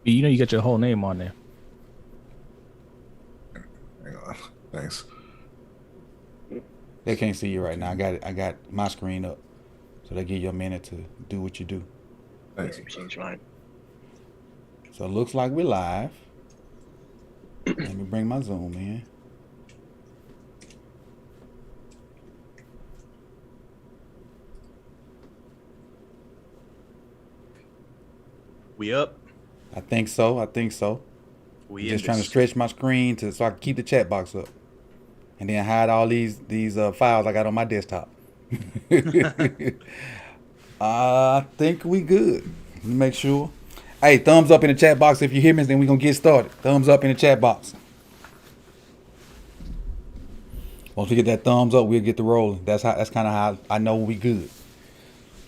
You know, you got your whole name on there. Hang on. Thanks. They can't see you right now. I got my screen up, so they give you a minute to do what you do. Thanks. So it looks like we're live. Let me bring my Zoom in. We up? I think so. We just trying to stretch my screen so I can keep the chat box up, and then hide all these files I got on my desktop. I think we good. Let me make sure. Hey, thumbs up in the chat box if you hear me, then we're going to get started. Thumbs up in the chat box. Once we get that thumbs up, we'll get the rolling. That's kind of how I know we good.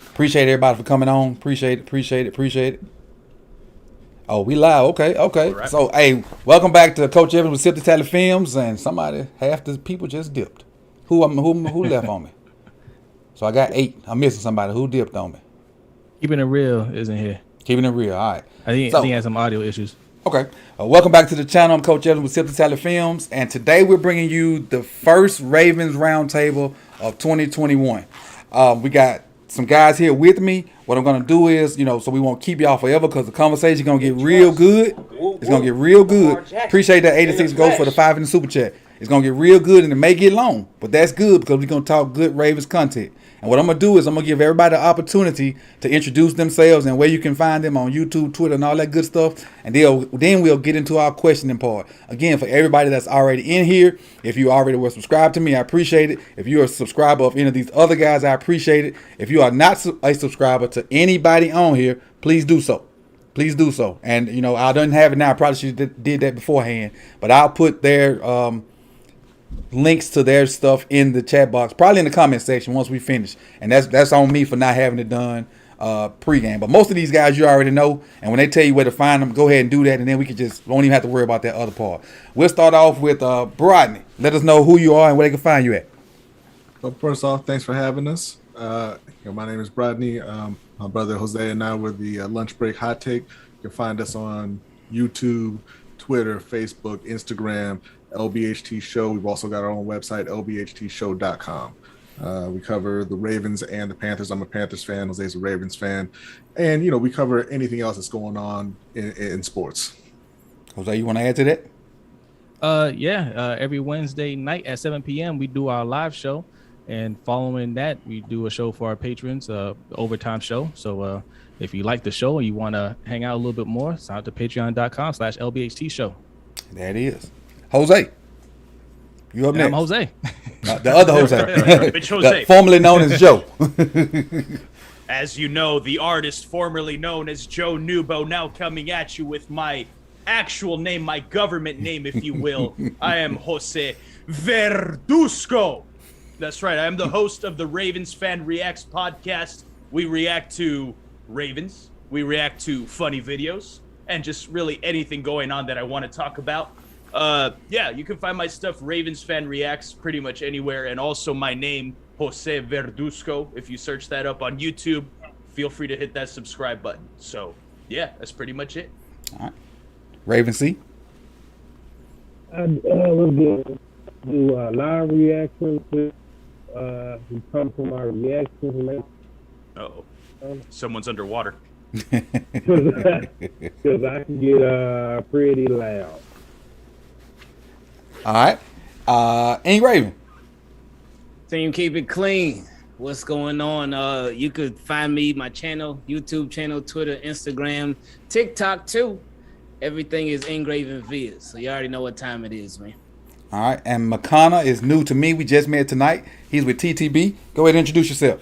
Appreciate everybody for coming on. Appreciate it. Oh, we live. Okay. Right. So, hey, welcome back to Coach Evans with Untitled Films, and half the people just dipped. Who left on me? So I got 8. I'm missing somebody. Who dipped on me? Keeping it real isn't here. Keeping it real. All right. I think he has some audio issues. Okay. Welcome back to the channel. I'm Coach Evans with Untitled Films, and today we're bringing you the first Ravens Roundtable of 2021. We got some guys here with me. What I'm going to do is, so we won't keep y'all forever because the conversation is going to get real good. It's going to get real good. Appreciate that 86 goes for the 5 in the super chat. It's going to get real good, and it may get long, but that's good because we're going to talk good Ravens content. And what I'm going to do is I'm going to give everybody the opportunity to introduce themselves and where you can find them on YouTube, Twitter, and all that good stuff. And then we'll get into our questioning part. Again, for everybody that's already in here, if you already were subscribed to me, I appreciate it. If you're a subscriber of any of these other guys, I appreciate it. If you are not a subscriber to anybody on here, please do so. Please do so. And, I don't have it now. I probably should have did that beforehand. But I'll put their links to their stuff in the chat box, probably in the comment section once we finish. And that's on me for not having it done pregame. But most of these guys you already know, and when they tell you where to find them, go ahead and do that, and then won't even have to worry about that other part. We'll start off with Rodney. Let us know who you are and where they can find you at. So first off, thanks for having us. My name is Rodney. My brother Jose and I were the Lunch Break Hot Take. You can find us on YouTube, Twitter, Facebook, Instagram, LBHT Show. We've also got our own website, lbhtshow.com. We cover the Ravens and the Panthers. I'm a Panthers fan. Jose's a Ravens fan. And, we cover anything else that's going on in sports. Jose, you want to add to that? Every Wednesday night at 7 p.m. we do our live show. And following that, we do a show for our patrons, the overtime show. So if you like the show and you want to hang out a little bit more, sign up to patreon.com/LBHT show. That is. Jose, you up next? I'm Jose. The other Jose. Bitch Jose. Formerly known as Joe. As you know, the artist formerly known as Joe Nubo, now coming at you with my actual name, my government name, if you will. I am Jose Verduzco. That's right. I am the host of the Ravens Fan Reacts podcast. We react to Ravens. We react to funny videos and just really anything going on that I want to talk about. You can find my stuff, Ravens Fan Reacts, pretty much anywhere. And also my name, Jose Verduzco. If you search that up on YouTube, feel free to hit that subscribe button. So, that's pretty much it. All right. Raven C. We'll do live reactions. We come from our reactions. Uh-oh. Someone's underwater. Because I can get pretty loud. All right. Ink Raven. Team Keep It Clean. What's going on? You could find me, my channel, YouTube channel, Twitter, Instagram, TikTok too. Everything is Engraven Viz. So you already know what time it is, man. All right. And Makana is new to me. We just met tonight. He's with TTB. Go ahead and introduce yourself.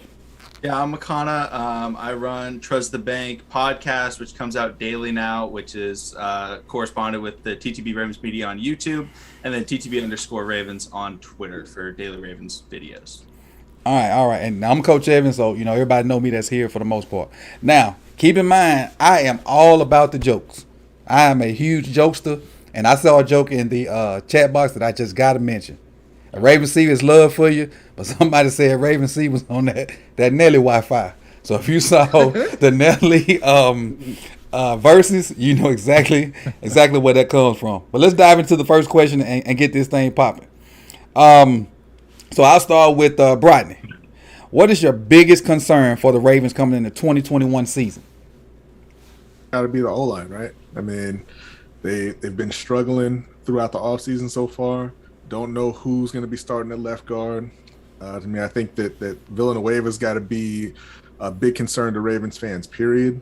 Yeah, I'm Makana. I run Trust the Bank podcast, which comes out daily now, which is corresponded with the TTB Ravens Media on YouTube, and then TTB_Ravens on Twitter for daily Ravens videos. All right. And I'm Coach Evans, so everybody know me that's here for the most part. Now, keep in mind, I am all about the jokes. I am a huge jokester, and I saw a joke in the chat box that I just got to mention. A Raven C is love for you, but somebody said Raven C was on that Nelly Wi-Fi. So if you saw the Nelly versus, you know exactly where that comes from. But let's dive into the first question and get this thing popping. So I'll start with Brodney. What is your biggest concern for the Ravens coming in the 2021 season? Got to be the O-line, right? I mean, they've been struggling throughout the offseason so far. Don't know who's going to be starting at left guard. To me, I think that Villanueva's got to be a big concern to Ravens fans, period.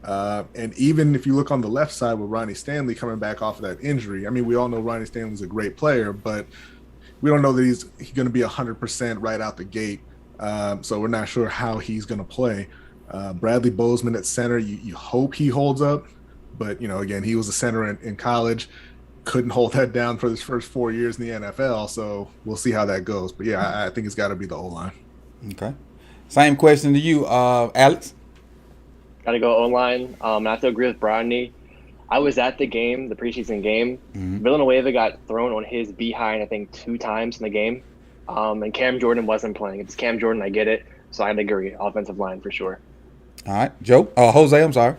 And even if you look on the left side with Ronnie Stanley coming back off of that injury, I mean, we all know Ronnie Stanley's a great player, but we don't know that he's going to be 100% right out the gate. So we're not sure how he's going to play. Bradley Bozeman at center, you hope he holds up. But, you know, again, he was a center in college. Couldn't hold that down for his first 4 years in the NFL. So we'll see how that goes. But, yeah, I think it's got to be the O-line. Okay. Same question to you, Alex. Got to go O-line. I have to agree with Brodney. I was at the game, the preseason game. Villanueva got thrown on his behind, I think, 2 times in the game. And Cam Jordan wasn't playing. If it's Cam Jordan, I get it. So I'd agree. Offensive line for sure. All right. Joe. Jose, I'm sorry.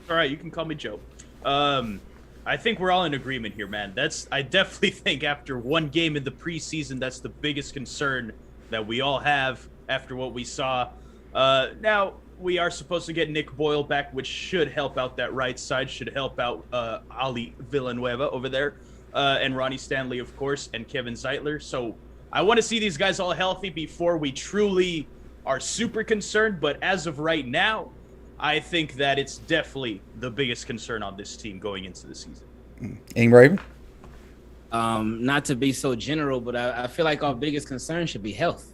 All right, you can call me Joe. I think we're all in agreement here, man. I definitely think after one game in the preseason, that's the biggest concern that we all have after what we saw. Now, we are supposed to get Nick Boyle back, which should help out that right side, should help out Ali Villanueva over there, and Ronnie Stanley, of course, and Kevin Zeitler. So I want to see these guys all healthy before we truly are super concerned. But as of right now, I think that it's definitely the biggest concern on this team going into the season. Raven? Not to be so general, but I feel like our biggest concern should be health.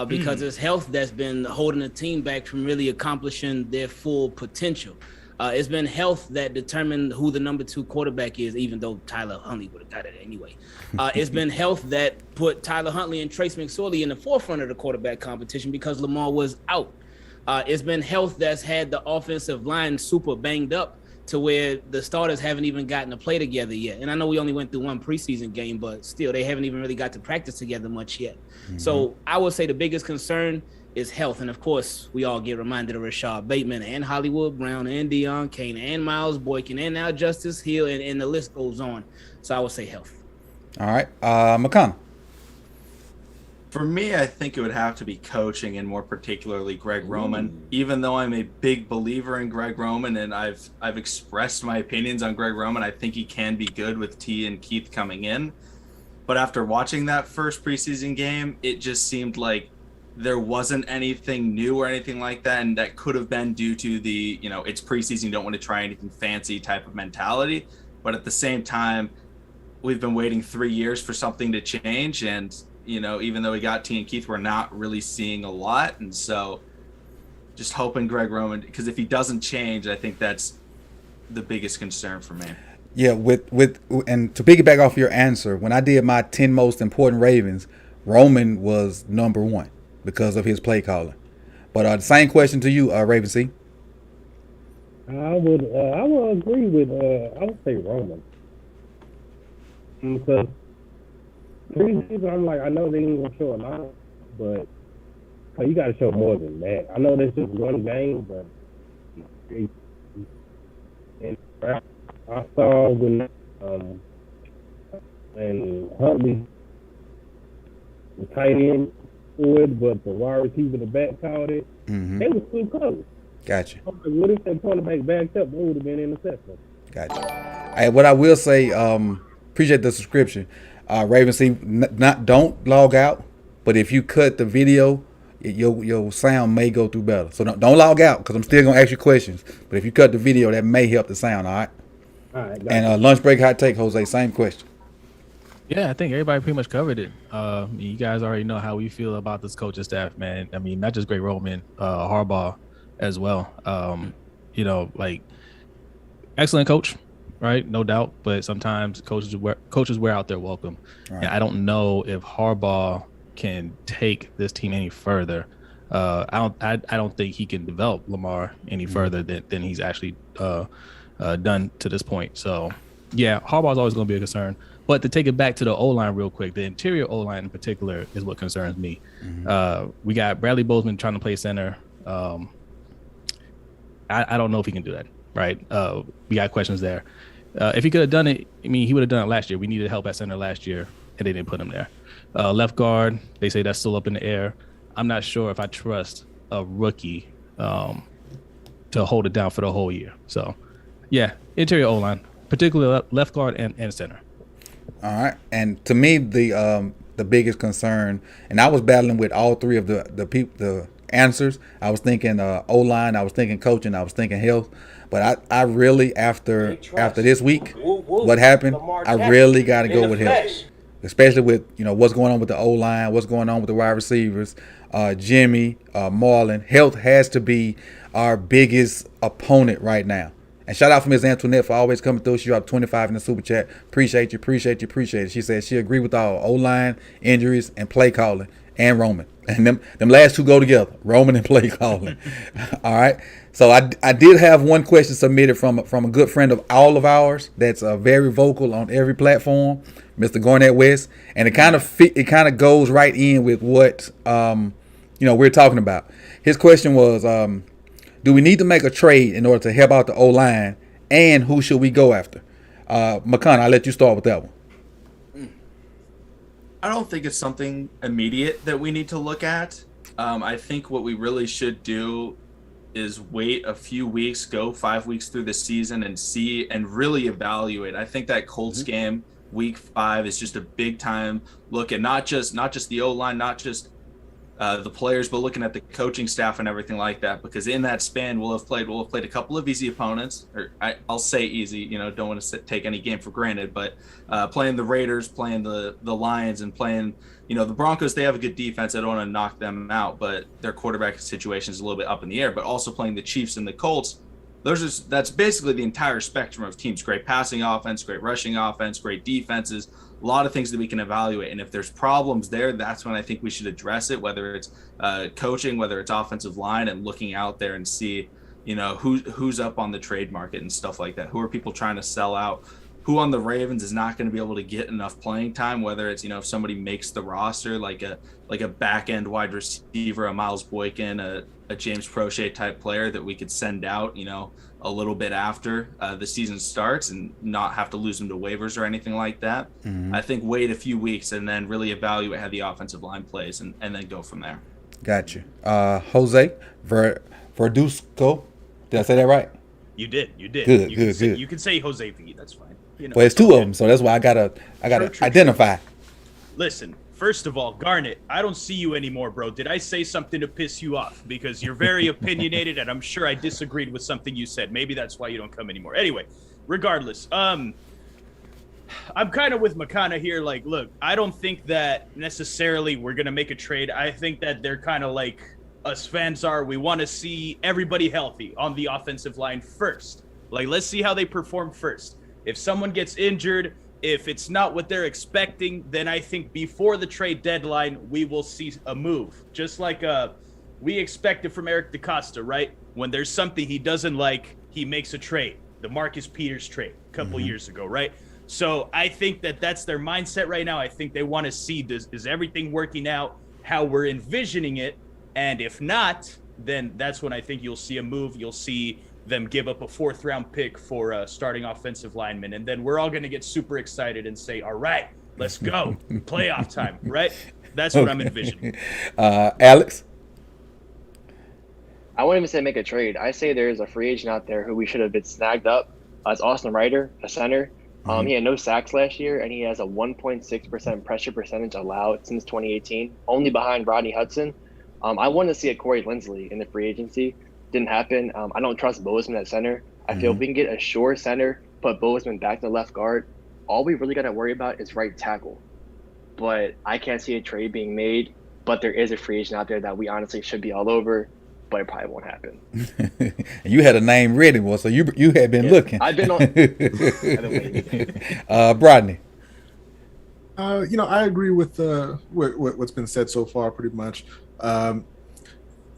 Because it's health that's been holding the team back from really accomplishing their full potential. It's been health that determined who the number 2 quarterback is, even though Tyler Huntley would have got it anyway. It's been health that put Tyler Huntley and Trace McSorley in the forefront of the quarterback competition because Lamar was out. It's been health that's had the offensive line super banged up to where the starters haven't even gotten to play together yet. And I know we only went through one preseason game, but still they haven't even really got to practice together much yet. So I would say the biggest concern is health. And of course, we all get reminded of Rashad Bateman and Hollywood Brown and Deion Kane and Miles Boykin and now Justice Hill, and the list goes on. So I would say health. All right. McConnell. For me, I think it would have to be coaching, and more particularly Greg Roman. Even though I'm a big believer in Greg Roman and I've expressed my opinions on Greg Roman, I think he can be good with T and Keith coming in. But after watching that first preseason game, it just seemed like there wasn't anything new or anything like that, and that could have been due to the, it's preseason, you don't want to try anything fancy type of mentality. But at the same time, we've been waiting 3 years for something to change, and even though we got T and Keith, we're not really seeing a lot. And so just hoping Greg Roman, because if he doesn't change, I think that's the biggest concern for me. Yeah, and to piggyback off your answer, when I did my 10 most important Ravens, Roman was number 1 because of his play calling. But the same question to you, Raven C. I would agree with I would say Roman. Because preseason, I'm like, I know they ain't gonna show a lot, but you got to show more than that. I know that's just one game, but I saw when and Huntley, the tight end, would, but the wide receiver, the back called it. They was too close. Gotcha. Like, what if that cornerback backed up? That would have been interception. Gotcha. What I will say, appreciate the subscription. Raven C, don't log out, but if you cut the video, your sound may go through better. So don't log out, because I'm still gonna ask you questions. But if you cut the video, that may help the sound. All right. All right. And lunch break hot take, Jose. Same question. Yeah, I think everybody pretty much covered it. You guys already know how we feel about this coaching staff, man. I mean, not just Greg Roman, Harbaugh as well. Excellent coach, right? No doubt. But sometimes coaches wear out their welcome. Right. And I don't know if Harbaugh can take this team any further. I don't think he can develop Lamar any further than he's actually done to this point. So, yeah, Harbaugh's always going to be a concern. But to take it back to the O-line real quick, the interior O-line in particular is what concerns me. We got Bradley Bozeman trying to play center. I don't know if he can do that. right? We got questions there. If he could have done it, I mean, he would have done it last year. We needed help at center last year, and they didn't put him there. Left guard, they say that's still up in the air. I'm not sure if I trust a rookie to hold it down for the whole year. So, yeah, interior O-line, particularly left guard and center. All right, and to me, the biggest concern, and I was battling with all three of the answers. I was thinking O-line, I was thinking coaching, I was thinking health. But I really, after this week, what happened, I really got to go with health, especially with what's going on with the O-line, what's going on with the wide receivers, Jimmy, Marlon. Health has to be our biggest opponent right now. And shout out for Ms. Antoinette for always coming through. She dropped 25 in the super chat. Appreciate you. She said she agreed with all O-line, injuries, and play calling, and Roman. And them last two go together, Roman and play calling. All right. So I did have one question submitted from a good friend of all of ours that's very vocal on every platform, Mr. Garnett West, and it kind of goes right in with what we're talking about. His question was, do we need to make a trade in order to help out the O-line, and who should we go after? McConnell, I'll let you start with that one. I don't think it's something immediate that we need to look at. I think what we really should do is wait a few weeks, go 5 weeks through the season and see and really evaluate. I think that Colts game, week 5, is just a big time look at not just the O-line, not just the players, but looking at the coaching staff and everything like that, because in that span we'll have played a couple of easy opponents, or I'll say easy, don't want to take any game for granted, but playing the Raiders, playing the Lions, and playing the Broncos. They have a good defense. I don't want to knock them out, but their quarterback situation is a little bit up in the air. But also playing the Chiefs and the Colts, that's basically the entire spectrum of teams. Great passing offense, great rushing offense, great defenses. A lot of things that we can evaluate, and if there's problems there, that's when I think we should address it, whether it's coaching, whether it's offensive line, and looking out there and see who's up on the trade market and stuff like that. Who are people trying to sell out? Who on the Ravens is not going to be able to get enough playing time, whether it's if somebody makes the roster, like a back end wide receiver, a Miles Boykin, a James Prochet type player that we could send out a little bit after the season starts and not have to lose them to waivers or anything like that. I think wait a few weeks and then really evaluate how the offensive line plays and then go from there. Got you. Jose Verduzco. Did I say that right? You did. Good. You can say Jose V. That's fine. Well, it's two of them, so that's why I gotta identify. Listen, first of all, Garnett, I don't see you anymore, bro. Did I say something to piss you off? Because you're very opinionated, and I'm sure I disagreed with something you said. Maybe that's why you don't come anymore. Anyway, regardless, I'm kind of with McConnell here. Like, look, I don't think that necessarily we're gonna make a trade. I think that they're kind of like us fans are. We want to see everybody healthy on the offensive line first. Like, let's see how they perform first. If someone gets injured, if it's not what they're expecting, then I think before the trade deadline, we will see a move. Just like we expected from Eric DeCosta, right? When there's something he doesn't like, he makes a trade. The Marcus Peters trade a couple years ago, right? So I think that that's their mindset right now. I think they want to see, is everything working out how we're envisioning it? And if not, then that's when I think you'll see a move. You'll see them give up a 4th round pick for a starting offensive lineman. And then we're all going to get super excited and say, all right, let's go. Playoff time, right? That's what I'm envisioning. Alex? I won't even say make a trade. I say there's a free agent out there who we should have been snagged up. It's Austin Ryder, a center. He had no sacks last year, and he has a 1.6% pressure percentage allowed since 2018, only behind Rodney Hudson. I wanted to see a Corey Linsley in the free agency. Didn't happen. I don't trust Bozeman at center. I feel if we can get a sure center, put Bozeman back to left guard, all we really got to worry about is right tackle. But I can't see a trade being made, but there is a free agent out there that we honestly should be all over, but it probably won't happen. You had a name ready, well, so you had been looking. I've been on. I've been waiting. Brodney. I agree with what's been said so far, pretty much.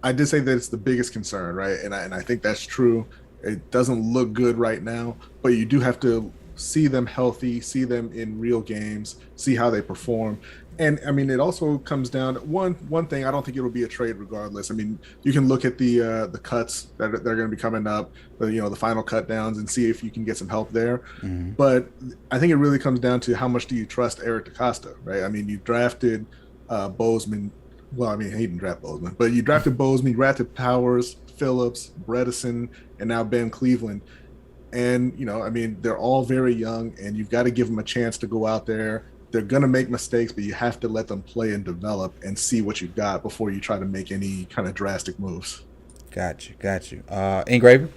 I did say that it's the biggest concern, right? And I think that's true. It doesn't look good right now, but you do have to see them healthy, see them in real games, see how they perform. And I mean, it also comes down to one thing. I don't think it'll be a trade regardless. I mean, you can look at the cuts that are going to be coming up, the final cut downs, and see if you can get some help there. Mm-hmm. But I think it really comes down to how much do you trust Eric DeCosta, right? I mean, you drafted Bozeman. Well, I mean, he didn't draft Bozeman, but you drafted Bozeman, you drafted Powers, Phillips, Bredesen, and now Ben Cleveland. And, I mean, they're all very young, and you've got to give them a chance to go out there. They're going to make mistakes, but you have to let them play and develop and see what you've got before you try to make any kind of drastic moves. Got you. Engraver?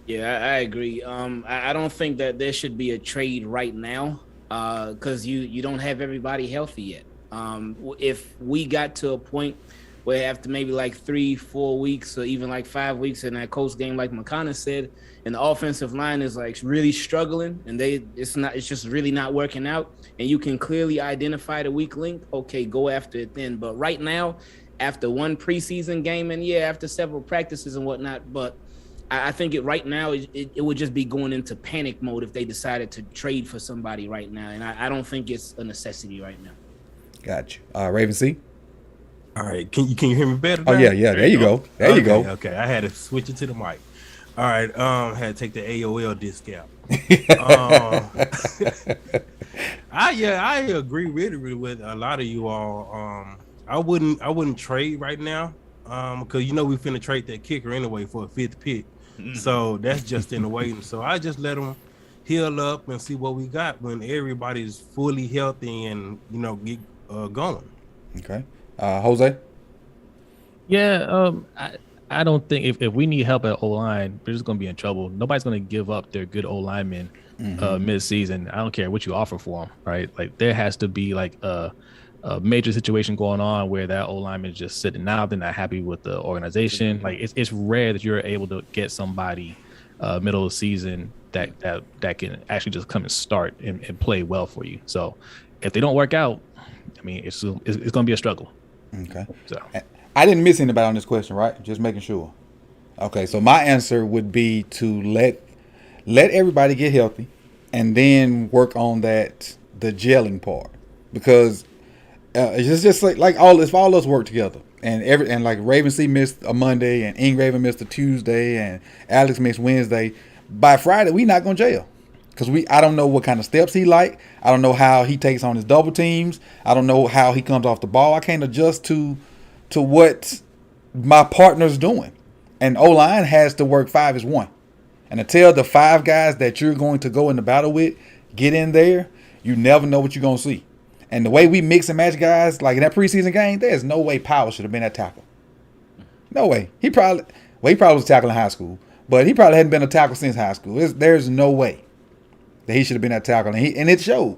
Yeah, I agree. I don't think that there should be a trade right now because you don't have everybody healthy yet. If we got to a point where after maybe like 3-4 weeks or even like 5 weeks in that Colts game, like McConnell said, and the offensive line is like really struggling and it's just really not working out, and you can clearly identify the weak link, okay, go after it then. But right now, after one preseason game and after several practices and whatnot, but I think right now it would just be going into panic mode if they decided to trade for somebody right now, and I don't think it's a necessity right now. Got you. Raven C? All right, can you hear me better Oh, now? yeah, there you go. There you go. Okay, I had to switch it to the mic. All right, had to take the AOL discount. I agree really with a lot of you all. I wouldn't trade right now because we finna trade that kicker anyway for a 5th pick. So that's just in the waiting. So I just let them heal up and see what we got when everybody's fully healthy and get going. Okay. Jose? Yeah, I don't think if we need help at O-line, we're just going to be in trouble. Nobody's going to give up their good O-linemen mid-season. I don't care what you offer for them, right? Like there has to be like a major situation going on where that O-lineman is just sitting out. They're not happy with the organization. Like it's rare that you're able to get somebody middle of the season that can actually just come and start and play well for you. So if they don't work out, I mean, it's going to be a struggle. Okay. So I didn't miss anybody on this question, right? Just making sure. Okay, so my answer would be to let everybody get healthy and then work on the gelling part, because it's just like if all us work together and like Raven C missed a Monday and Ingraven missed a Tuesday and Alex missed Wednesday, by Friday we not gonna jail. Because I don't know what kind of steps he like. I don't know how he takes on his double teams. I don't know how he comes off the ball. I can't adjust to what my partner's doing. And O-line has to work 5-1. And until the 5 guys that you're going to go in the battle with get in there, you never know what you're going to see. And the way we mix and match guys, like in that preseason game, there's no way Powell should have been that tackle. No way. He probably was a tackle in high school, but he probably hadn't been a tackle since high school. There's no way that he should have been that tackle, and it showed.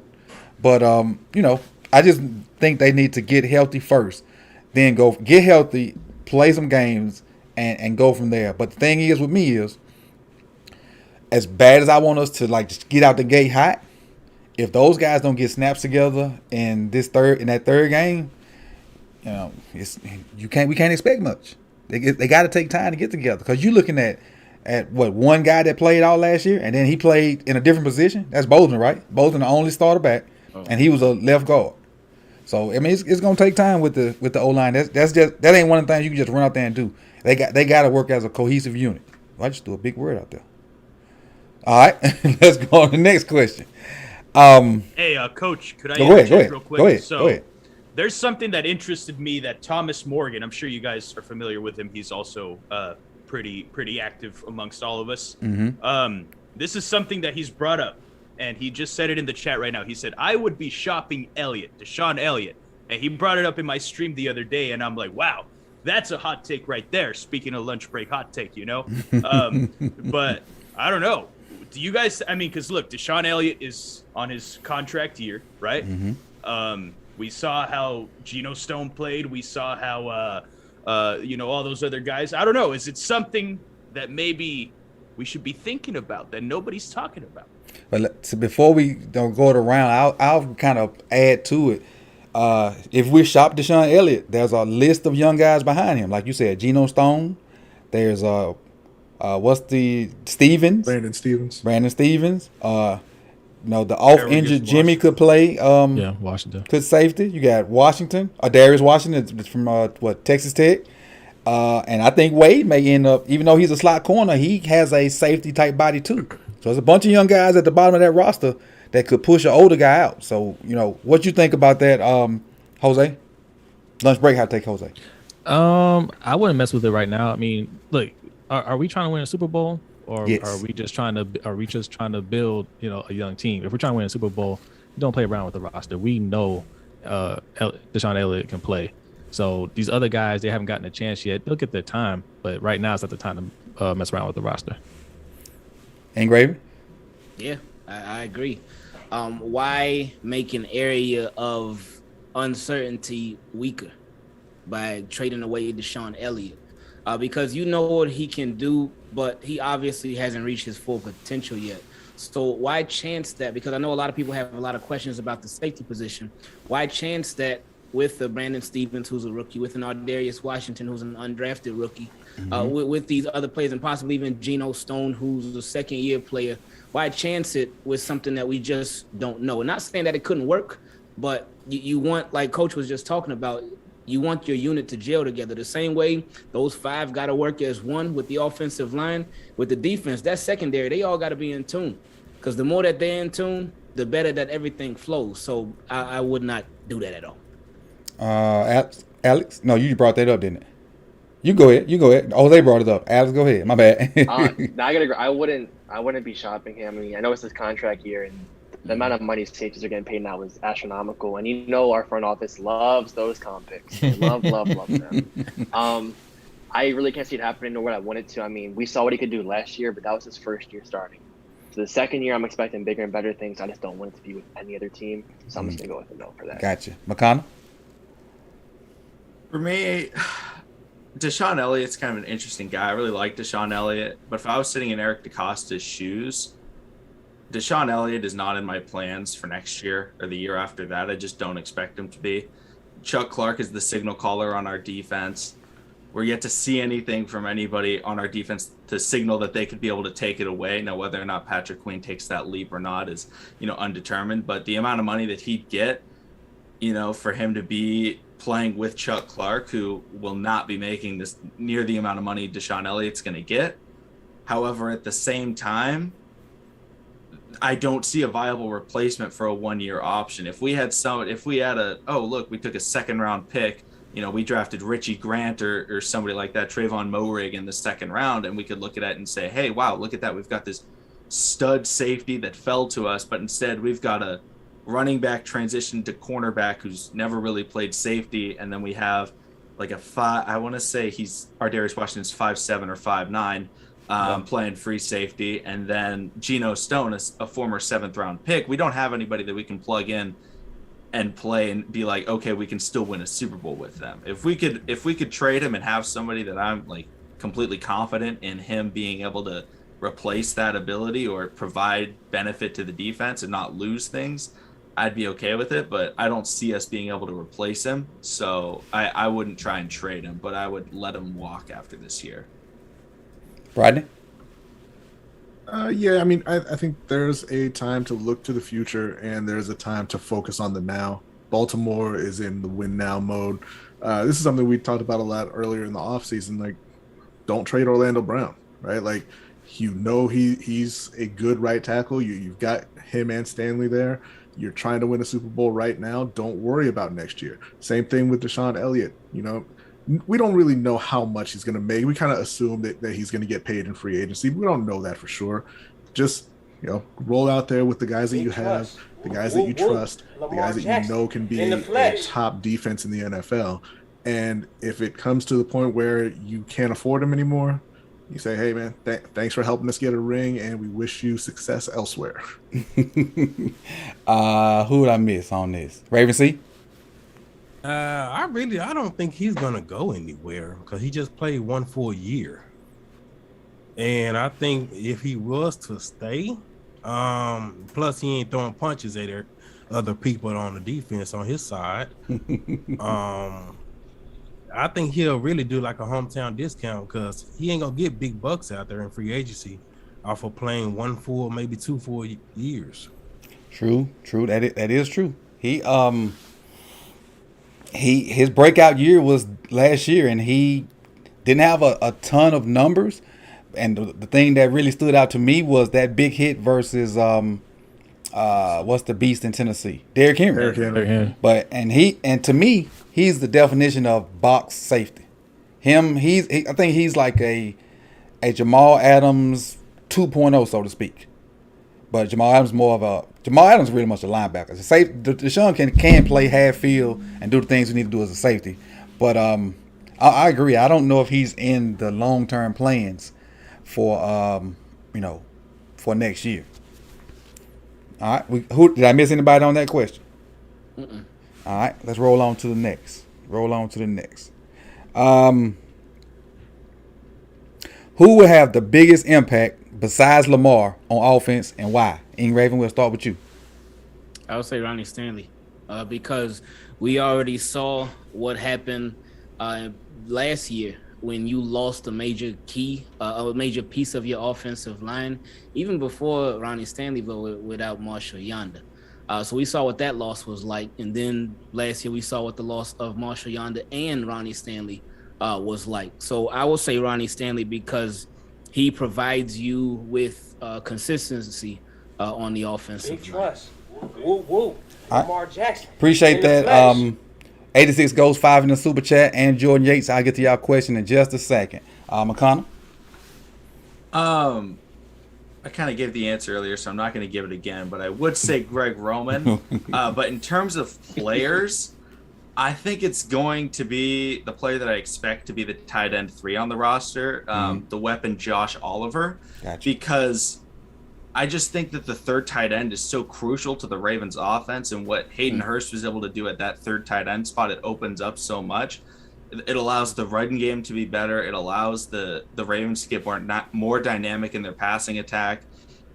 But I just think they need to get healthy first, then go get healthy, play some games, and go from there. But the thing is with me is, as bad as I want us to like just get out the gate hot, if those guys don't get snaps together in that third game, we can't expect much. They got to take time to get together, because you're looking at what, one guy that played all last year, and then he played in a different position. That's Bozeman, right? Bozeman the only starter back, and he was a left guard. So I mean, it's gonna take time with the O-line. That ain't one of the things you can just run out there and do. They got to work as a cohesive unit. Well, I just threw a big word out there. All right, let's go on to the next question. Hey, Coach, could I interject real quick? Go ahead. There's something that interested me that Thomas Morgan, I'm sure you guys are familiar with him. He's also pretty active amongst all of us. Mm-hmm. This is something that he's brought up, and he just said it in the chat right now. He said, I would be shopping Deshaun Elliott. And he brought it up in my stream the other day, and I'm like, wow, that's a hot take right there. Speaking of lunch break hot take, But I don't know. Do you guys, I mean, because look, Deshaun Elliott is on his contract year, right? Mm-hmm. We saw how Geno Stone played. We saw how, all those other guys. I don't know. Is it something that maybe we should be thinking about that nobody's talking about? But so before we don't go around, I'll kind of add to it. If we shop Deshaun Elliott, there's a list of young guys behind him. Like you said, Geno Stone. There's Brandon Stevens. the off Harry injured against Jimmy could play. Yeah, Washington. Could safety. You got Washington, Darius Washington from Texas Tech. And I think Wade may end up, even though he's a slot corner, he has a safety type body too. So there's a bunch of young guys at the bottom of that roster that could push an older guy out. So, what you think about that, Jose? Lunch break, hot take, Jose. I wouldn't mess with it right now. I mean, look, are we trying to win a Super Bowl, or Yes. are we just trying to build, a young team? If we're trying to win a Super Bowl, don't play around with the roster. We know Deshaun Elliott can play. So these other guys, they haven't gotten a chance yet. They'll get their time, but right now it's not the time to mess around with the roster. Engraven? Yeah, I agree. Why make an area of uncertainty weaker by trading away Deshaun Elliott? Because you know what he can do, but he obviously hasn't reached his full potential yet. So why chance that? Because I know a lot of people have a lot of questions about the safety position. Why chance that with the Brandon Stevens, who's a rookie, with an Ardarius Washington, who's an undrafted rookie, with these other players, and possibly even Geno Stone, who's a second-year player? Why chance it with something that we just don't know? Not saying that it couldn't work, but you want, like Coach was just talking about, you want your unit to gel together the same way those five got to work as one with the offensive line, with the defense, that secondary, they all got to be in tune. Because the more that they're in tune, the better that everything flows. So I would not do that at all. Alex? No, you brought that up, didn't it? You go ahead. Oh, they brought it up. Alex, go ahead. My bad. I gotta agree. I wouldn't be shopping him. I mean, I know it's his contract year, and the amount of money safeties are getting paid now is astronomical. And our front office loves those comp picks. They love them. I really can't see it happening nor what I wanted to. I mean, we saw what he could do last year, but that was his first year starting. So the second year, I'm expecting bigger and better things. I just don't want it to be with any other team. So I'm just going to go with a no for that. Gotcha. McConnell? For me, Deshaun Elliott's kind of an interesting guy. I really like Deshaun Elliott. But if I was sitting in Eric DeCosta's shoes, Deshaun Elliott is not in my plans for next year or the year after that. I just don't expect him to be. Chuck Clark is the signal caller on our defense. We're yet to see anything from anybody on our defense to signal that they could be able to take it away. Now, whether or not Patrick Queen takes that leap or not is, undetermined. But the amount of money that he'd get, for him to be playing with Chuck Clark, who will not be making this near the amount of money Deshaun Elliott's going to get. However, at the same time, I don't see a viable replacement for a one-year option. If we took a second-round pick, we drafted Richie Grant or somebody like that, Trayvon Moehrig in the second round, and we could look at it and say, hey, wow, look at that. We've got this stud safety that fell to us, but instead we've got a running back transition to cornerback who's never really played safety, and then we have like I want to say Ardarius Washington's 5'7" or 5'9", playing free safety, and then Geno Stone, a former seventh-round pick. We don't have anybody that we can plug in and play and be like, okay, we can still win a Super Bowl with them. If we could trade him and have somebody that I'm like completely confident in him being able to replace that ability or provide benefit to the defense and not lose things, I'd be okay with it. But I don't see us being able to replace him. So I wouldn't try and trade him, but I would let him walk after this year. Rodney? Yeah, I mean, I think there's a time to look to the future and there's a time to focus on the now. Baltimore is in the win now mode. This is something we talked about a lot earlier in the offseason. Like, don't trade Orlando Brown, right? Like, he's a good right tackle. You've got him and Stanley there. You're trying to win a Super Bowl right now. Don't worry about next year. Same thing with Deshaun Elliott. We don't really know how much he's going to make. We kind of assume that he's going to get paid in free agency. We don't know that for sure. Just, roll out there with the guys that you have, the guys that you trust, the guys that you know can be a top defense in the NFL. And if it comes to the point where you can't afford him anymore, you say, hey, man, thanks for helping us get a ring, and we wish you success elsewhere. Who would I miss on this? Raven C? I don't think he's gonna go anywhere because he just played one full year, and I think if he was to stay, plus he ain't throwing punches at other people on the defense on his side. I think he'll really do like a hometown discount because he ain't gonna get big bucks out there in free agency off of playing one full, maybe 2 full years. True. That is true. His breakout year was last year, and he didn't have a ton of numbers. And the thing that really stood out to me was that big hit versus what's the beast in Tennessee, Derrick Henry. But to me, he's the definition of box safety. I think he's like a Jamal Adams 2.0, so to speak. But Jamal Adams is really much a linebacker. Deshaun can play half field and do the things we need to do as a safety. But I agree. I don't know if he's in the long term plans for for next year. All right. Did I miss anybody on that question? Mm-mm. All right. Let's roll on to the next. Who will have the biggest impact besides Lamar on offense and why? Raven, we'll start with you. I would say Ronnie Stanley, because we already saw what happened last year when you lost a major piece of your offensive line, even before Ronnie Stanley, but without Marshall Yonder. So we saw what that loss was like. And then last year we saw what the loss of Marshall Yonder and Ronnie Stanley was like. So I will say Ronnie Stanley because he provides you with consistency on the offensive Big line. trust. Woo, woo. Lamar Jackson. Appreciate that. 86 goes 5 in the super chat, and Jordan Yates. I'll get to y'all question in just a second. McConnell. I kind of gave the answer earlier, so I'm not going to give it again. But I would say Greg Roman. But in terms of players, I think it's going to be the player that I expect to be the tight end 3 on the roster, the weapon Josh Oliver, because I just think that the third tight end is so crucial to the Ravens offense, and what Hayden Hurst was able to do at that third tight end spot, it opens up so much. It allows the running game to be better. It allows the Ravens to get more dynamic in their passing attack.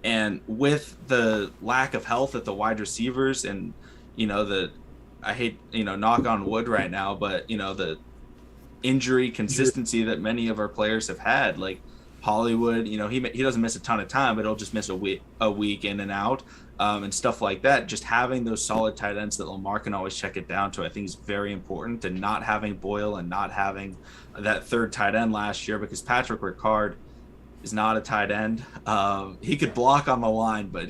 And with the lack of health at the wide receivers and, I hate, knock on wood right now, but, the injury consistency that many of our players have had, like Hollywood, he doesn't miss a ton of time, but he'll just miss a week in and out, and stuff like that. Just having those solid tight ends that Lamar can always check it down to, I think is very important. And not having Boyle and not having that third tight end last year, because Patrick Ricard is not a tight end. He could block on the line, but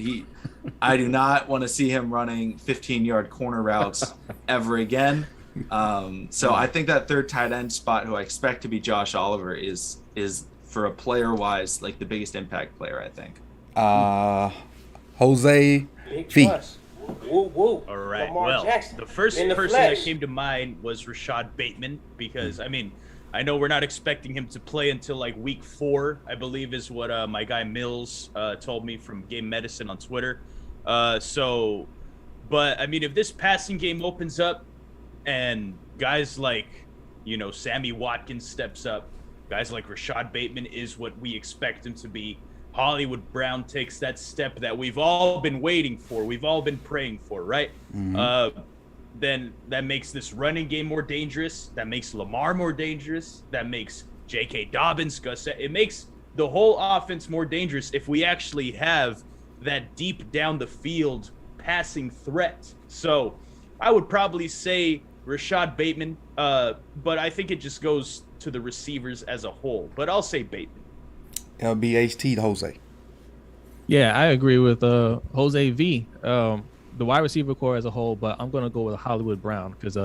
I do not want to see him running 15-yard corner routes ever again. So I think that third tight end spot, who I expect to be Josh Oliver, is for a player-wise, like the biggest impact player, I think. Jose Big V. trust. Woo, woo. All right. Lamar Well, Jackson. the first In the person flesh. that came to mind was Rashad Bateman, because I know we're not expecting him to play until like week 4, I believe is what my guy Mills told me from Game Medicine on Twitter. But if this passing game opens up and guys like, Sammy Watkins steps up, guys like Rashad Bateman is what we expect him to be, Hollywood Brown takes that step that we've all been waiting for, we've all been praying for, right? Then that makes this running game more dangerous. That makes Lamar more dangerous. That makes J.K. Dobbins, it makes the whole offense more dangerous if we actually have that deep down the field passing threat. So I would probably say Rashad Bateman, but I think it just goes to the receivers as a whole. But I'll say Bateman. LBHT Jose. Yeah, I agree with Jose V. The wide receiver core as a whole, but I'm going to go with Hollywood Brown because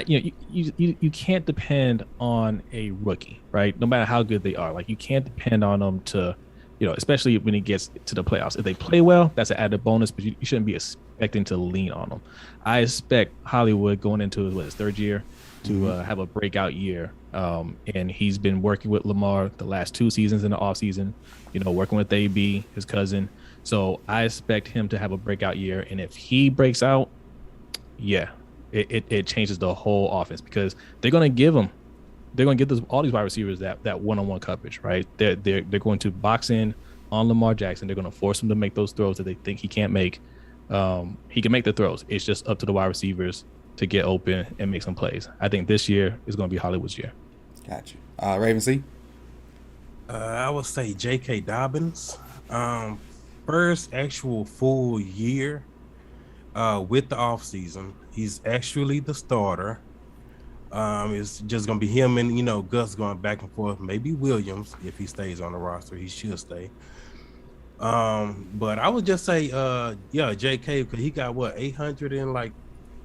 you can't depend on a rookie, right? No matter how good they are, like you can't depend on them to, especially when it gets to the playoffs. If they play well, that's an added bonus, but you shouldn't be expecting to lean on them. I expect Hollywood going into his third year to have a breakout year, and he's been working with Lamar the last 2 seasons in the offseason, working with AB, his cousin. So I expect him to have a breakout year, and if he breaks out, it changes the whole offense because they're going to give all these wide receivers that one-on-one coverage, right? They're going to box in on Lamar Jackson. They're going to force him to make those throws that they think he can't make. He can make the throws. It's just up to the wide receivers to get open and make some plays. I think this year is going to be Hollywood's year. Gotcha. Raven C. I would say J.K. Dobbins. First actual full year with the offseason. He's actually the starter. It's just gonna be him and Gus going back and forth. Maybe Williams if he stays on the roster. He should stay. But I would just say, JK, because he got 800 and like,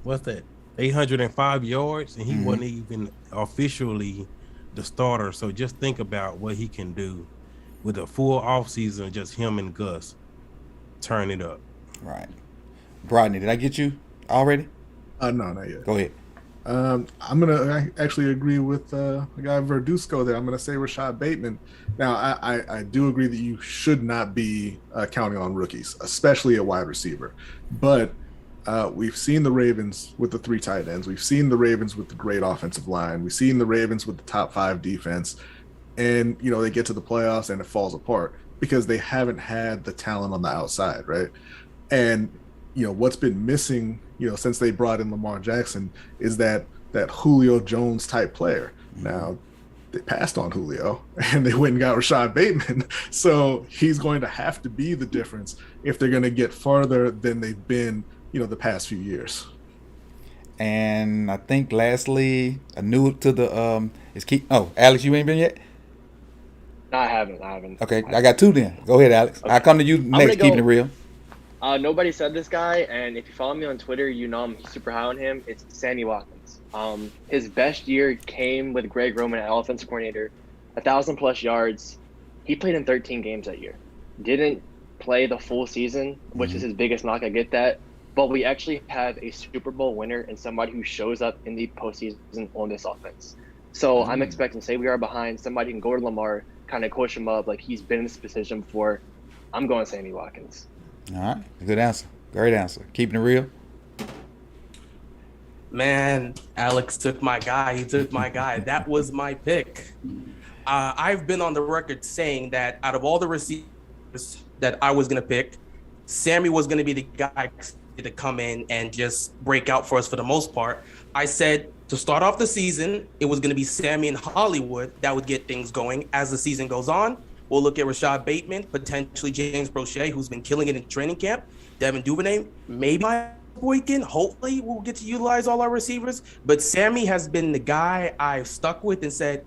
what's that? 805 yards, and he wasn't even officially the starter. So just think about what he can do with a full offseason, just him and Gus turn it up. Right. Rodney, did I get you already? No, not yet. Go ahead. I'm gonna actually agree with the guy Verduzco there. I'm gonna say Rashad Bateman. Now, I do agree that you should not be counting on rookies, especially at wide receiver. But we've seen the Ravens with the 3 tight ends. We've seen the Ravens with the great offensive line. We've seen the Ravens with the top 5 defense. And, they get to the playoffs and it falls apart because they haven't had the talent on the outside, right? And, what's been missing, since they brought in Lamar Jackson is that Julio Jones type player. Now, they passed on Julio and they went and got Rashad Bateman. So he's going to have to be the difference if they're going to get farther than they've been, the past few years. And I think lastly, a new to the Alex, you ain't been yet? No, I haven't. Okay, I got 2 then. Go ahead, Alex. Okay. I'll come to you next, keeping it real. Nobody said this guy, and if you follow me on Twitter, I'm super high on him. It's Sammy Watkins. His best year came with Greg Roman as offensive coordinator, 1,000+ yards. He played in 13 games that year. Didn't play the full season, which is his biggest knock. I get that. But we actually have a Super Bowl winner and somebody who shows up in the postseason on this offense. So I'm expecting, say we are behind, somebody can go to Lamar, kind of coach him up like he's been in this position before. I'm going Sammy Watkins. All right. Good answer. Great answer. Keeping it real. Man, Alex took my guy. He took my guy. That was my pick. I've been on the record saying that out of all the receivers that I was going to pick, Sammy was going to be the guy to come in and just break out for us for the most part. I said to start off the season, it was going to be Sammy and Hollywood that would get things going. As the season goes on, we'll look at Rashad Bateman, potentially James Brochet, who's been killing it in training camp, Devin Duvernay, maybe my weekend. Hopefully we'll get to utilize all our receivers. But Sammy has been the guy I've stuck with and said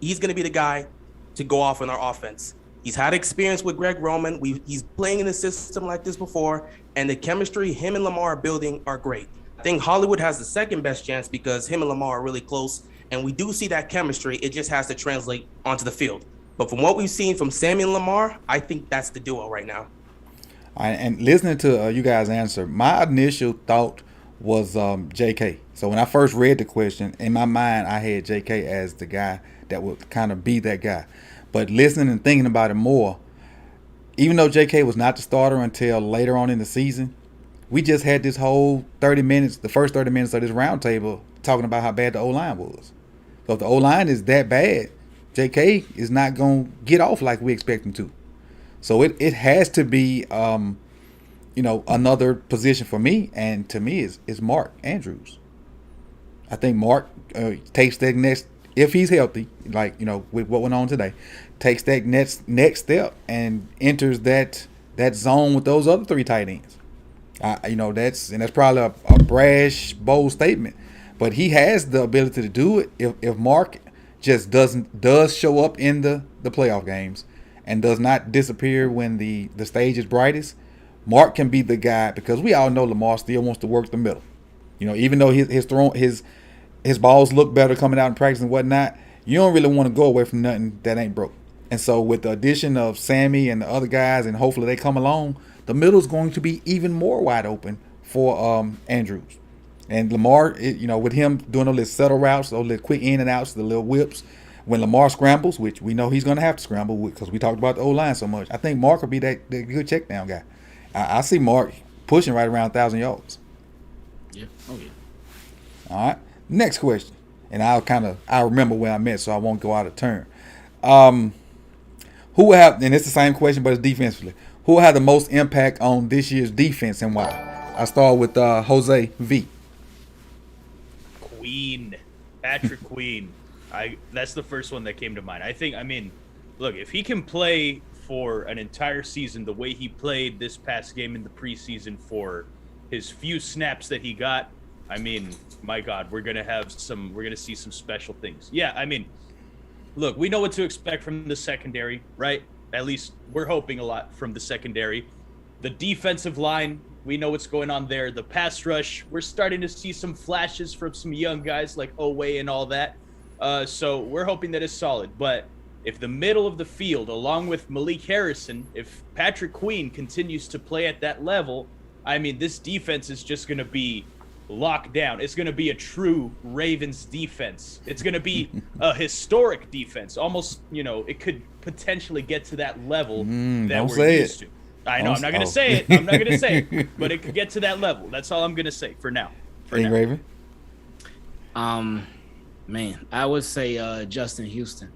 he's going to be the guy to go off in our offense. He's had experience with Greg Roman. He's playing in a system like this before, and the chemistry him and Lamar are building are great. I think Hollywood has the second best chance because him and Lamar are really close, and we do see that chemistry. It just has to translate onto the field. But from what we've seen from Sammy and Lamar, I think that's the duo right now. And listening to you guys answer, my initial thought was JK. So when I first read the question, in my mind, I had JK as the guy that would kind of be that guy. But listening and thinking about it more, even though JK was not the starter until later on in the season, we just had this whole 30 minutes, the first 30 minutes of this roundtable, talking about how bad the O-line was. So if the O-line is that bad, JK is not going to get off like we expect him to. So it has to be, another position for me. And to me is Mark Andrews. I think Mark takes that next, if he's healthy, with what went on today, takes that next step and enters that zone with those other 3 tight ends. That's probably a brash, bold statement, but he has the ability to do it if Mark just does show up in the playoff games and does not disappear when the stage is brightest. Mark can be the guy, because we all know Lamar still wants to work the middle. Even though his balls look better coming out in practice and whatnot, you don't really want to go away from nothing that ain't broke. And so with the addition of Sammy and the other guys, and hopefully they come along, the middle is going to be even more wide open for Andrews. And Lamar, with him doing those little settle routes, those little quick in and outs, the little whips, when Lamar scrambles, which we know he's going to have to scramble because we talked about the O-line so much, I think Mark will be that good check down guy. I see Mark pushing right around 1,000 yards. Yeah. Oh, yeah. All right. Next question. And I'll remember where I'm at, so I won't go out of turn. Who will have, and it's the same question, but it's defensively. Who will have the most impact on this year's defense and why? I start with Jose V. Patrick Queen. That's the first one that came to mind. Look, if he can play for an entire season the way he played this past game in the preseason for his few snaps that he got, I mean, my God, we're gonna see some special things. Yeah, I mean, look, we know what to expect from the secondary, right? At least we're hoping a lot from the secondary. The defensive line, we know what's going on there. The pass rush, we're starting to see some flashes from some young guys like Owe and all that. So we're hoping that it's solid. But if the middle of the field, along with Malik Harrison, if Patrick Queen continues to play at that level, I mean, this defense is just going to be locked down. It's going to be a true Ravens defense. It's going to be a historic defense. Almost, it could potentially get to that level that we're used to. I know, I'm not going to say it. But it could get to that level. That's all I'm going to say for now. Raven? Man, I would say Justin Houston.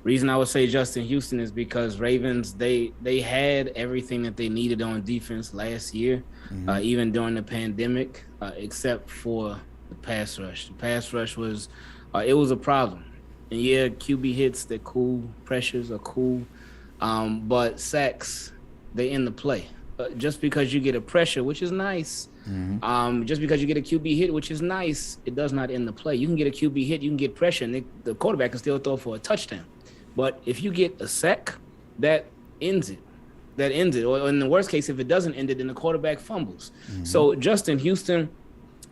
Reason I would say Justin Houston is because Ravens, they had everything that they needed on defense last year, even during the pandemic, except for the pass rush. The pass rush was a problem. And yeah, QB hits, they're cool. Pressures are cool. But sacks, they end the play. Just because you get a pressure, which is nice, just because you get a QB hit, which is nice, it does not end the play. You can get a QB hit, you can get pressure, and the quarterback can still throw for a touchdown. But if you get a sack, that ends it. Or in the worst case, if it doesn't end it, then the quarterback fumbles. So Justin Houston,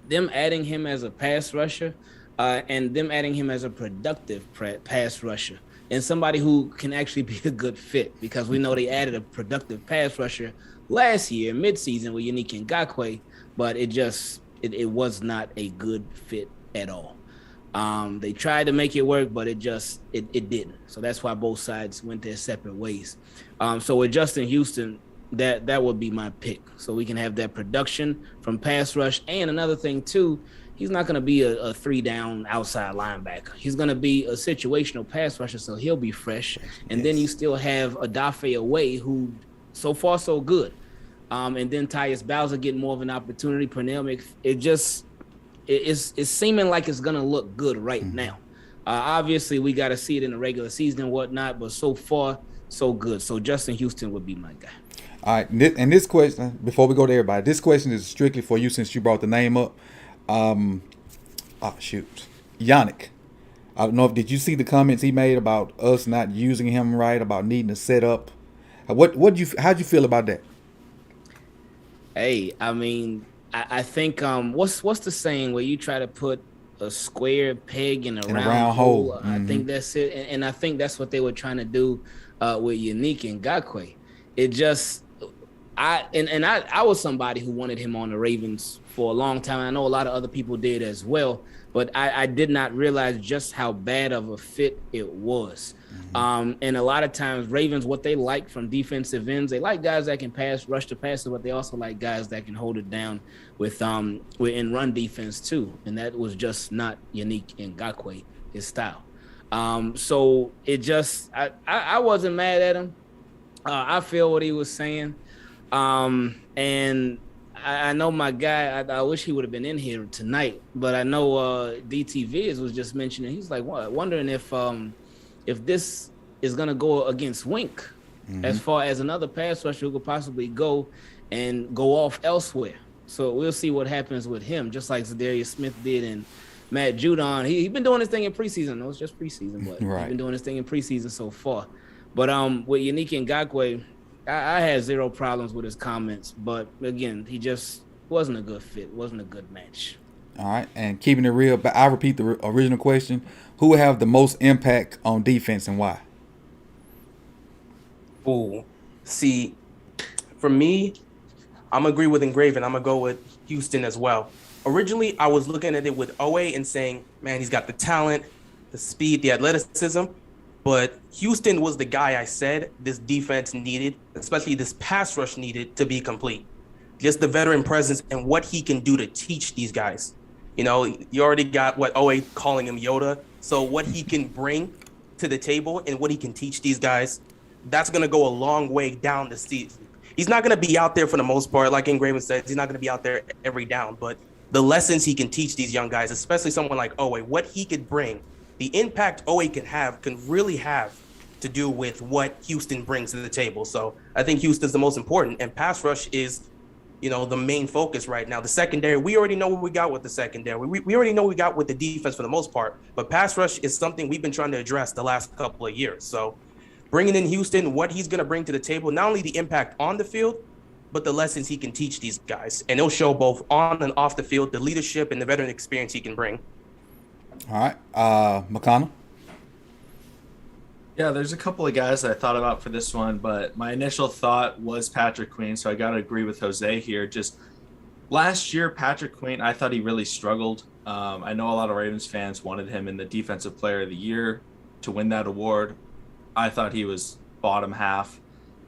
them adding him as a pass rusher, and them adding him as a productive pass rusher, and somebody who can actually be a good fit, because we know they added a productive pass rusher last year, midseason, with Yannick Ngakoue, but it was not a good fit at all. They tried to make it work, but it didn't. So that's why both sides went their separate ways. So with Justin Houston, that would be my pick. So we can have that production from pass rush. And another thing too, he's not going to be a 3-down outside linebacker. He's going to be a situational pass rusher, so he'll be fresh. And then you still have Odafe Away, who so far so good. And then Tyus Bowser getting more of an opportunity. Pernell it's seeming like it's going to look good right now. Obviously, we got to see it in the regular season and whatnot, but so far, so good. So Justin Houston would be my guy. All right, and this question, before we go to everybody, this question is strictly for you since you brought the name up. Yannick. I don't know did you see the comments he made about us not using him right, about needing to set up? How'd you feel about that? Hey, I mean, I think what's the saying where you try to put a square peg in a round hole? I think that's it, and I think that's what they were trying to do with Yannick Ngakoue. It just I was somebody who wanted him on the Ravens for a long time. I know a lot of other people did as well, but I did not realize just how bad of a fit it was. And a lot of times Ravens, what they like from defensive ends, they like guys that can rush the passer, but they also like guys that can hold it down with in run defense too. And that was just not Yannick Ngakoue, his style. So it just I wasn't mad at him. I feel what he was saying. And I know my guy, I wish he would have been in here tonight, but I know DT Viz was just mentioning, he's like wondering if this is going to go against Wink as far as another pass rusher who could possibly go off elsewhere. So we'll see what happens with him, just like Zadarius Smith did and Matt Judon. He's been doing his thing in preseason. No, it's just preseason, but he's been doing his thing in preseason so far. But with Yannick Ngakoue, I had zero problems with his comments, but again, he just wasn't a good fit, wasn't a good match. All right, and keeping it real, but I repeat the original question: who will have the most impact on defense and why? Oh, see, for me, I'm agree with Engraven. I'm gonna go with Houston as well. Originally, I was looking at it with Owe and saying, man, he's got the talent, the speed, the athleticism. But Houston was the guy I said this defense needed, especially this pass rush needed to be complete. Just the veteran presence and what he can do to teach these guys. You know, you already got Owe calling him Yoda. So what he can bring to the table and what he can teach these guys, that's going to go a long way down the season. He's not going to be out there for the most part. Like Engraven said, he's not going to be out there every down. But the lessons he can teach these young guys, especially someone like Owe, what he could bring, the impact Owe can really have to do with what Houston brings to the table. So I think Houston's the most important, and pass rush is the main focus right now. The secondary, we already know what we got with the secondary. We already know what we got with the defense for the most part. But pass rush is something we've been trying to address the last couple of years. So bringing in Houston, what he's going to bring to the table, not only the impact on the field, but the lessons he can teach these guys. And he'll show both on and off the field, the leadership and the veteran experience he can bring. All right. McConnell? Yeah, there's a couple of guys that I thought about for this one, but my initial thought was Patrick Queen, so I got to agree with Jose here. Just last year, Patrick Queen, I thought he really struggled. I know a lot of Ravens fans wanted him in the Defensive Player of the Year to win that award. I thought he was bottom half,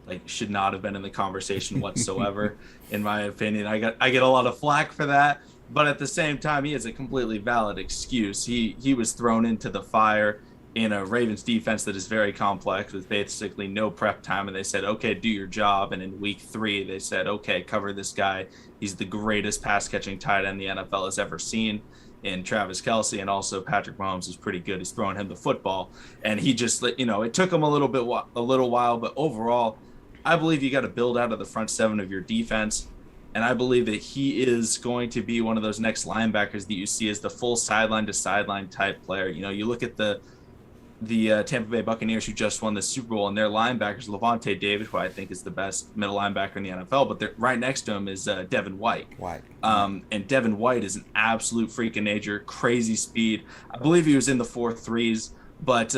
like should not have been in the conversation whatsoever, in my opinion. I get a lot of flack for that, but at the same time, he has a completely valid excuse. He was thrown into the fire in a Ravens defense that is very complex with basically no prep time. And they said, okay, do your job. And in week 3, they said, okay, cover this guy. He's the greatest pass catching tight end the NFL has ever seen in Travis Kelce. And also Patrick Mahomes is pretty good. He's throwing him the football. And he just, it took him a little while, but overall, I believe you got to build out of the front 7 of your defense. And I believe that he is going to be one of those next linebackers that you see as the full sideline to sideline type player. You look at the Tampa Bay Buccaneers, who just won the Super Bowl, and their linebackers, Levante David, who I think is the best middle linebacker in the NFL, but right next to him is Devon White. And Devon White is an absolute freak of nature, crazy speed. I believe he was in the 4.3s, but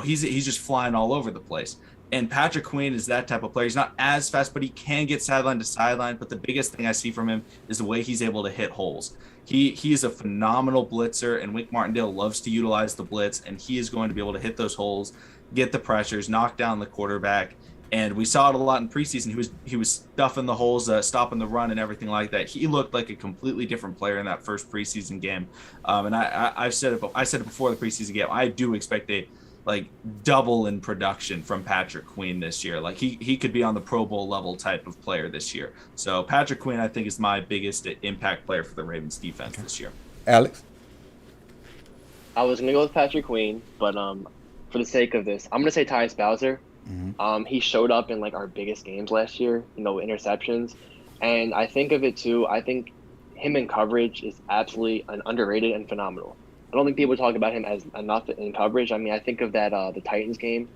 he's just flying all over the place. And Patrick Queen is that type of player. He's not as fast, but he can get sideline to sideline. But the biggest thing I see from him is the way he's able to hit holes. He is a phenomenal blitzer, and Wink Martindale loves to utilize the blitz, and he is going to be able to hit those holes, get the pressures, knock down the quarterback. And we saw it a lot in preseason. He was stuffing the holes, stopping the run, and everything like that. He looked like a completely different player in that first preseason game. And I said it before the preseason game. I do expect a double in production from Patrick Queen this year. He could be on the Pro Bowl level type of player this year. So Patrick Queen, I think, is my biggest impact player for the Ravens defense this year. Alex? I was going to go with Patrick Queen, but for the sake of this, I'm going to say Tyus Bowser. Mm-hmm. He showed up in our biggest games last year, interceptions. And I think of it too, I think him in coverage is absolutely underrated and phenomenal. I don't think people talk about him as enough in coverage. I mean, I think of that the Titans game,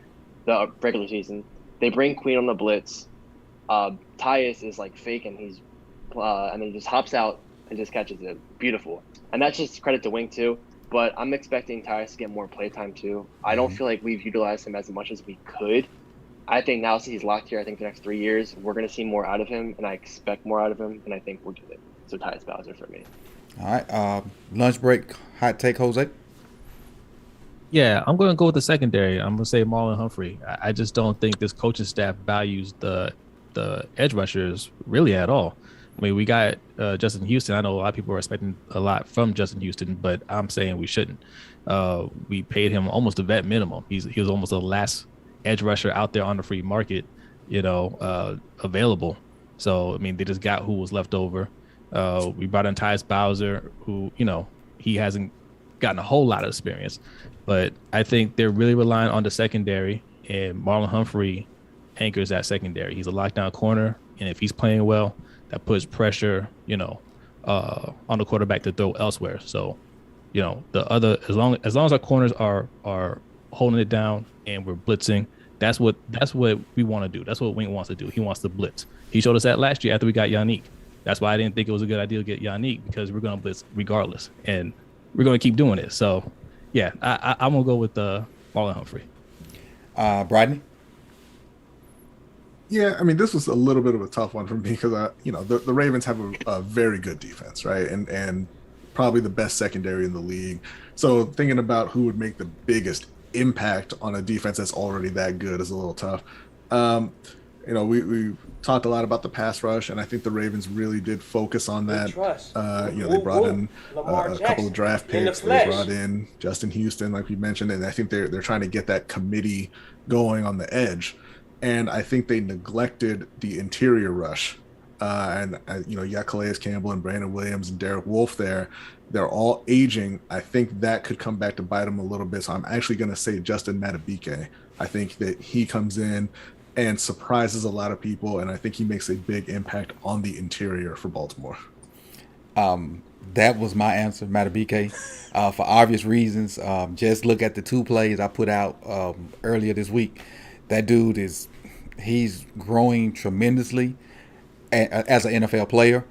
the regular season. They bring Queen on the blitz. Tyus is fake, and he's and then he just hops out and just catches it. Beautiful. And that's just credit to Wink too. But I'm expecting Tyus to get more playtime too. I don't feel like we've utilized him as much as we could. I think now since he's locked here, I think the next 3 years we're going to see more out of him, and I expect more out of him, and I think we'll do it. So Tyus Bowser for me. All right. Lunch break, hot take, Jose? Yeah, I'm going to go with the secondary. I'm going to say Marlon Humphrey. I just don't think this coaching staff values the edge rushers really at all. I mean, we got Justin Houston. I know a lot of people are expecting a lot from Justin Houston, but I'm saying we shouldn't. We paid him almost a vet minimum. He was almost the last edge rusher out there on the free market, available. So, I mean, they just got who was left over. We brought in Tyus Bowser, who, he hasn't gotten a whole lot of experience, but I think they're really relying on the secondary, and Marlon Humphrey anchors that secondary. He's a lockdown corner, and if he's playing well, that puts pressure, on the quarterback to throw elsewhere. So, the other, as long as our corners are holding it down and we're blitzing, that's what we want to do. That's what Wink wants to do. He wants to blitz. He showed us that last year after we got Yannick. That's why I didn't think it was a good idea to get Yannick, because we're going to blitz regardless, and we're going to keep doing it. So, yeah, I'm going to go with Marlon Humphrey. Brodney? Yeah, I mean, this was a little bit of a tough one for me because, the Ravens have a very good defense, right? And probably the best secondary in the league. So thinking about who would make the biggest impact on a defense that's already that good is a little tough. We talked a lot about the pass rush, and I think the Ravens really did focus on that. They brought in a couple of draft picks. They brought in Justin Houston, like we mentioned, and I think they're trying to get that committee going on the edge. And I think they neglected the interior rush. You got Calais Campbell and Brandon Williams and Derek Wolfe there. They're all aging. I think that could come back to bite them a little bit. So I'm actually going to say Justin Matabike. I think that he comes in and surprises a lot of people. And I think he makes a big impact on the interior for Baltimore. That was my answer, Matabike, for obvious reasons. Just look at the 2 plays I put out earlier this week. That dude he's growing tremendously as an NFL player.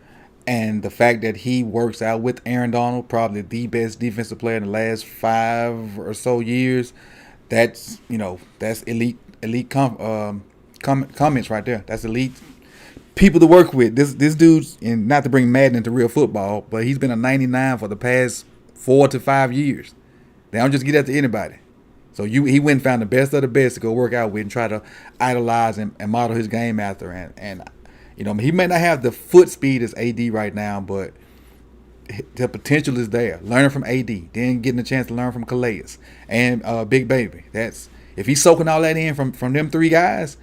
And the fact that he works out with Aaron Donald, probably the best defensive player in the last 5 or so years, that's elite comments right there. That's elite people to work with. This dude's, and not to bring Madden into real football, but he's been a 99 for the past 4 to 5 years. They don't just get that to anybody. So he went and found the best of the best to go work out with and try to idolize and model his game after. And he may not have the foot speed as AD right now, but the potential is there. Learning from AD, then getting a chance to learn from Calais and Big Baby. That's if he's soaking all that in from them 3 guys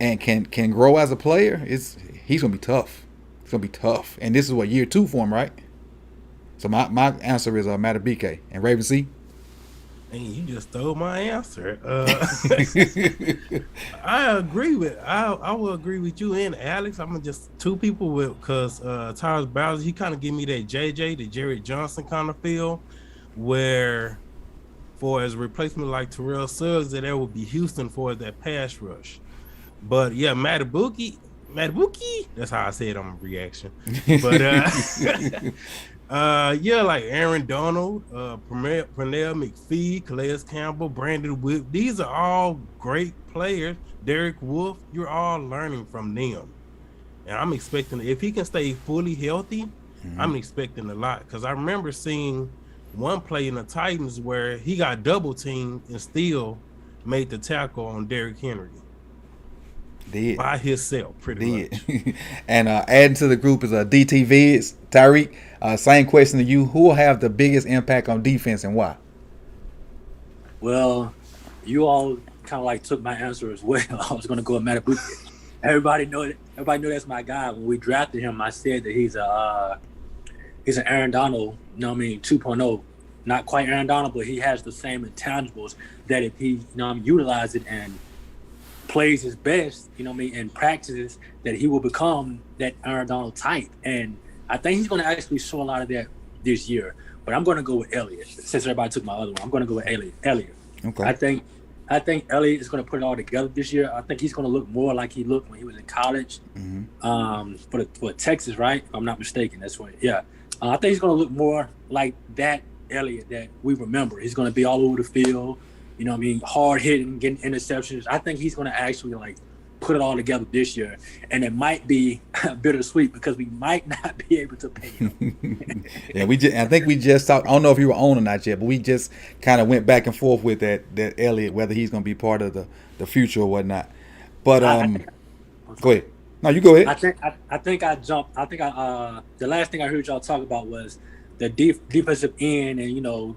and can grow as a player, he's gonna be tough. It's gonna be tough. And this is what, year 2 for him, right? So my answer is Matabike. And Raven C? And you just stole my answer. I will agree with you and Alex. I'm just 2 people with, because Tyrus Bowser, he kind of give me that JJ, the Jared Johnson kind of feel, where for as a replacement like Terrell Suggs, that there would be Houston for that pass rush. But yeah, Matabuki, that's how I say it on reaction. But like Aaron Donald, Pernell McPhee, Calais Campbell, Brandon Whip, these are all great players. Derek Wolfe, you're all learning from them. And I'm expecting, if he can stay fully healthy, I'm expecting a lot. Because I remember seeing one play in the Titans where he got double teamed and still made the tackle on Derrick Henry. Did. By himself, pretty much. And adding to the group is DT Vids. Tyreek, same question to you. Who will have the biggest impact on defense and why? Well, you all kind of like took my answer as well. I was going to go with Matabuki. Everybody know that's my guy. When we drafted him, I said that he's an Aaron Donald, 2.0. Not quite Aaron Donald, but he has the same intangibles that if he, utilize it and plays his best, and practices, that he will become that Aaron Donald type. And I think he's going to actually show a lot of that this year. But I'm going to go with Elliott. Since everybody took my other one, I'm going to go with Elliott. Okay. I think Elliott is going to put it all together this year. I think he's going to look more like he looked when he was in college, for Texas, right? If I'm not mistaken, that's what. Yeah, I think he's going to look more like that Elliott that we remember. He's going to be all over the field. Hard hitting, getting interceptions. I think he's going to actually put it all together this year, and it might be bittersweet because we might not be able to pay him. Yeah, I think we just talked. I don't know if you were on or not yet, but we just kind of went back and forth with that Elliott, whether he's going to be part of the future or whatnot. But go ahead. No, you go ahead. I think I jumped. The last thing I heard y'all talk about was the defensive end and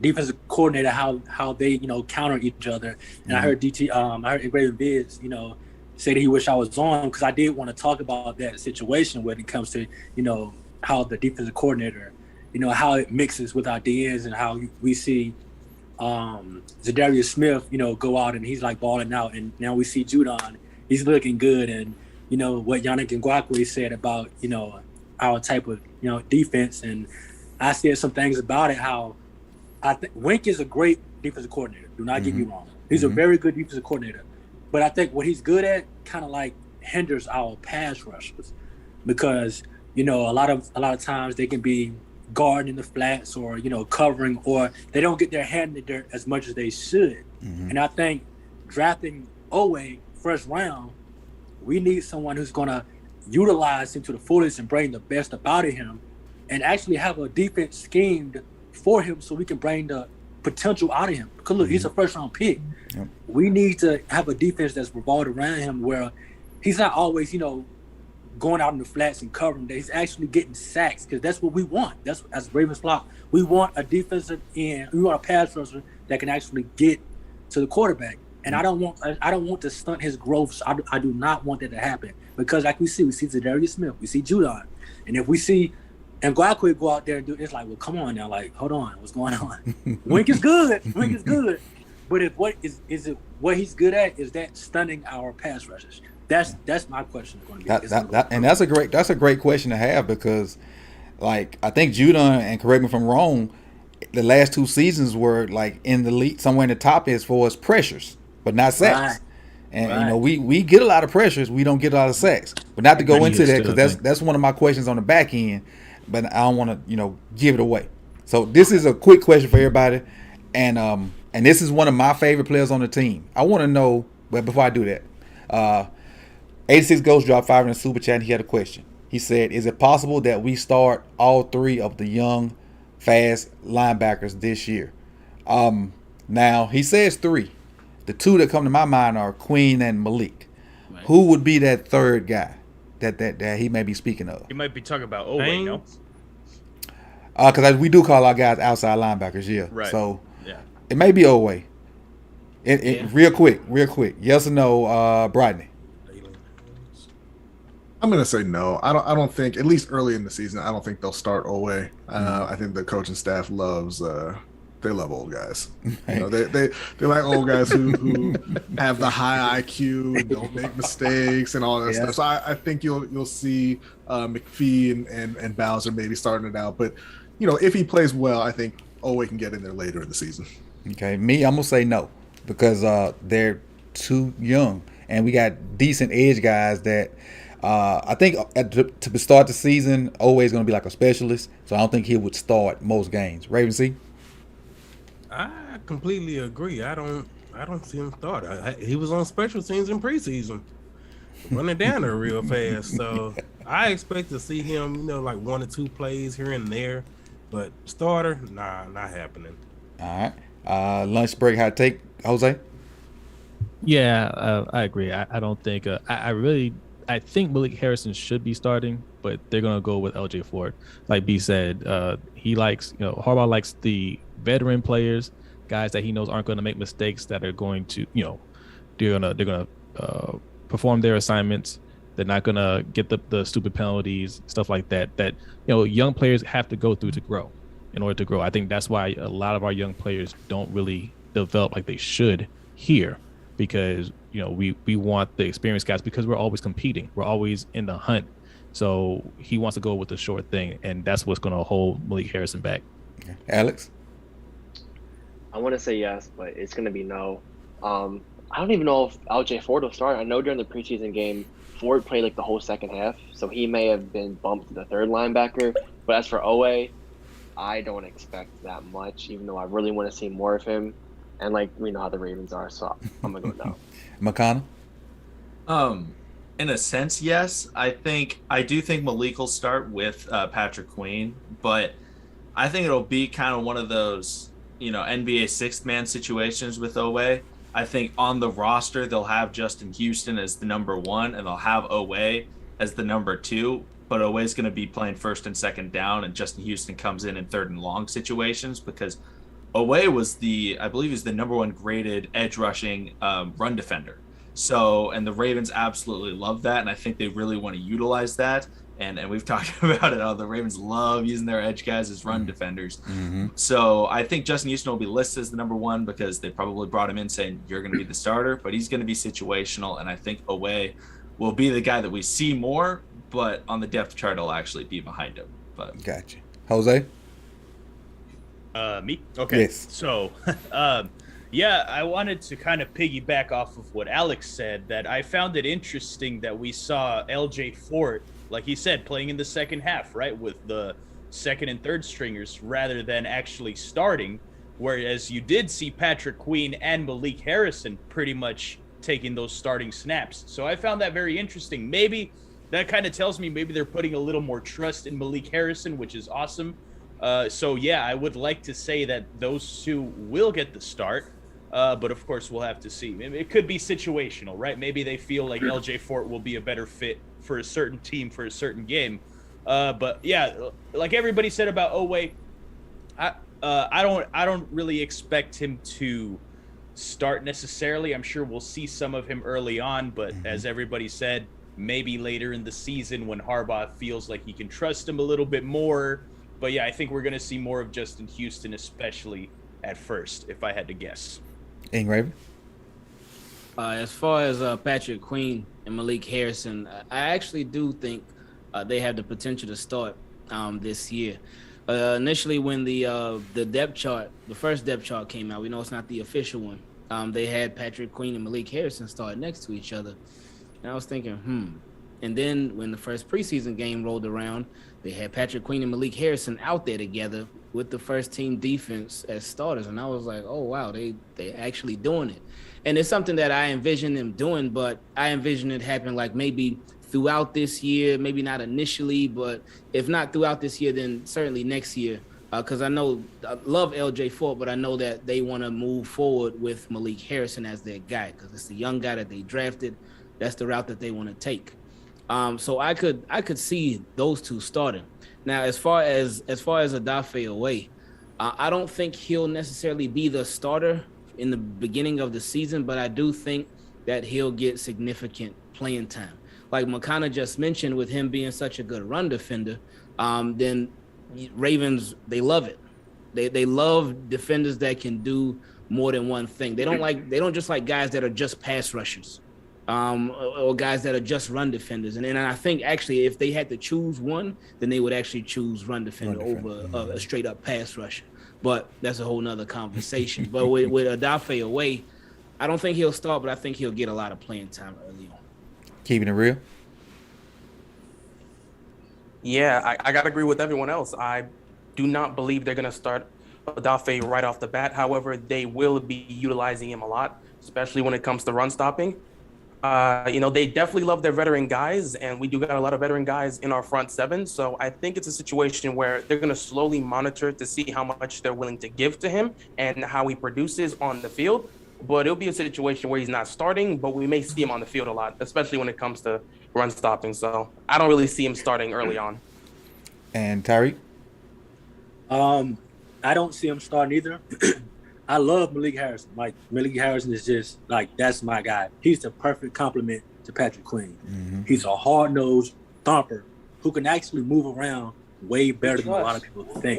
defensive coordinator, how they counter each other. And I heard I heard Raven Vids say that he wished I was on, because I did want to talk about that situation when it comes to how the defensive coordinator how it mixes with our DNs, and how we see Zadarius Smith go out and he's balling out, and now we see Judon, he's looking good. And what Yannick Ngakoue said about our type of defense, and I said some things about it, how I think Wink is a great defensive coordinator. Do not get me wrong. He's a very good defensive coordinator. But I think what he's good at kind of hinders our pass rushers, because a lot of times they can be guarding in the flats or covering, or they don't get their hand in the dirt as much as they should. And I think drafting Owe first round, we need someone who's gonna utilize him to the fullest and bring the best about him, and actually have a defense schemed for him so we can bring the potential out of him. Because look, he's a first round pick. Yep. We need to have a defense that's revolved around him, where he's not always, going out in the flats and covering, that he's actually getting sacks, because that's what we want. That's, as Ravens flock, we want a defensive end, we want a pass rusher that can actually get to the quarterback. And I don't want to stunt his growth. So I do not want that to happen, because we see Zadarius Smith, we see Judon, and if we see Ngakoue go out there and do it, it's well, come on now, hold on, what's going on? Wink is good, if what is it what he's good at is that stunning our pass rushers? That's my question going to be. That's a great question to have because, like, I think Judah, and correct me if I'm wrong, the last 2 seasons were like in the league, somewhere in the top as far as pressures, but not sacks. Right. And you know, we get a lot of pressures, we don't get a lot of sacks. But not to go into that because that's one of my questions on the back end, but I don't want to give it away. So this is a quick question for everybody, and this is one of my favorite players on the team. I want to know, but before I do that, 86 Ghost dropped 5 in the super chat and he had a question. He said, is it possible that we start all 3 of the young, fast linebackers this year? Now, he says 3. The 2 that come to my mind are Queen and Malik. Right. Who would be that third guy that he may be speaking of? He might be talking about Owe, no? Because we do call our guys outside linebackers, yeah. Right. So it may be Owe. Real quick. Yes or no, Brodney? I'm gonna say no. I don't think, at least early in the season, I don't think they'll start Owe. I think the coaching staff loves they love old guys. You know, they like old guys who have the high IQ and don't make mistakes and all that stuff. So I think you'll see McPhee and Bowser maybe starting it out. But if he plays well, I think Owe can get in there later in the season. Okay, I'm gonna say no because they're too young, and we got decent edge guys that. I think to start the season, Owe is going to be like a specialist, so I don't think he would start most games. Raven C? I completely agree. I don't see him start. He was on special teams in preseason, running down there real fast. So I expect to see him, like 1 or 2 plays here and there, but starter, nah, not happening. All right. Lunch break hot take, Jose? Yeah, I agree. I don't think I think Malik Harrison should be starting, but they're going to go with LJ Ford. Like B said, he likes, Harbaugh likes the veteran players, guys that he knows aren't going to make mistakes, that are going to, they're going to perform their assignments. They're not going to get the stupid penalties, stuff like that, young players have to go through to grow in order to grow. I think that's why a lot of our young players don't really develop like they should here. Because we want the experienced guys because we're always competing. We're always in the hunt. So he wants to go with the short thing, and that's what's going to hold Malik Harrison back. Alex? I want to say yes, but it's going to be no. I don't even know if LJ Ford will start. I know during the preseason game, Ford played like the whole second half, so he may have been bumped to the third linebacker. But as for Owe, I don't expect that much, even though I really want to see more of him. And we know how the Ravens are, so I'm gonna go no. McConnell? In a sense, yes. I do think Malik will start with Patrick Queen, but I think it'll be kind of one of those, NBA sixth man situations with Owe. I think on the roster they'll have Justin Houston as the number 1, and they'll have Owe as the number 2. But Owe is going to be playing first and second down, and Justin Houston comes in third and long situations because Owe was I believe he's the number 1 graded edge rushing run defender. So, and the Ravens absolutely love that, and I think they really want to utilize that. And we've talked about it. How the Ravens love using their edge guys as run defenders. Mm-hmm. So I think Justin Houston will be listed as the number 1 because they probably brought him in saying you're going to be the starter, but he's going to be situational, and I think Owe will be the guy that we see more, but on the depth chart will actually be behind him. But gotcha. Jose? Me? Okay. Yes. So, I wanted to kind of piggyback off of what Alex said, that I found it interesting that we saw LJ Fort, like he said, playing in the second half, right, with the second and third stringers rather than actually starting, whereas you did see Patrick Queen and Malik Harrison pretty much taking those starting snaps. So I found that very interesting. Maybe that kind of tells me maybe they're putting a little more trust in Malik Harrison, which is awesome. I would like to say that those 2 will get the start, but of course we'll have to see. It could be situational, right? Maybe they feel like LJ Fort will be a better fit for a certain team for a certain game. But yeah, like everybody said about Owe, I don't really expect him to start necessarily. I'm sure we'll see some of him early on, but as everybody said, maybe later in the season when Harbaugh feels like he can trust him a little bit more. But yeah, I think we're going to see more of Justin Houston, especially at first, if I had to guess. Raven. As far as Patrick Queen and Malik Harrison, I actually do think they have the potential to start this year. Initially, when the depth chart, the first depth chart came out, we know it's not the official one. They had Patrick Queen and Malik Harrison start next to each other, and I was thinking, And then when the first preseason game rolled around, they had Patrick Queen and Malik Harrison out there together with the first team defense as starters, and I was like, oh wow, they actually doing it. And it's something that I envision them doing, but I envision it happen like maybe throughout this year, maybe not initially, but if not throughout this year, then certainly next year. Because I love LJ Fort, but I know that they want to move forward with Malik Harrison as their guy because it's the young guy that they drafted. That's the route that they want to take. So I could see those two starting. Now, as far as Odafe Oweh, I don't think he'll necessarily be the starter in the beginning of the season, but I do think that he'll get significant playing time. Like Makana just mentioned, with him being such a good run defender, then Ravens, they love it. They love defenders that can do more than one thing. They don't just like guys that are just pass rushers, or guys that are just run defenders. And I think actually if they had to choose one, then they would actually choose run defender over a straight up pass rusher. But that's a whole nother conversation. But with Odafe Oweh, I don't think he'll start, but I think he'll get a lot of playing time early on. Keeping it real. Yeah, I got to agree with everyone else. I do not believe they're going to start Odafe right off the bat. However, they will be utilizing him a lot, especially when it comes to run stopping. They definitely love their veteran guys, and we do got a lot of veteran guys in our front seven. So I think it's a situation where they're going to slowly monitor to see how much they're willing to give to him and how he produces on the field. But it'll be a situation where he's not starting, but we may see him on the field a lot, especially when it comes to run stopping. So I don't really see him starting early on. And Tyreek? I don't see him starting either. I love Malik Harrison. Like, Malik Harrison is just, like, that's my guy. He's the perfect complement to Patrick Queen. Mm-hmm. He's a hard-nosed thumper who can actually move around way better than a lot of people think.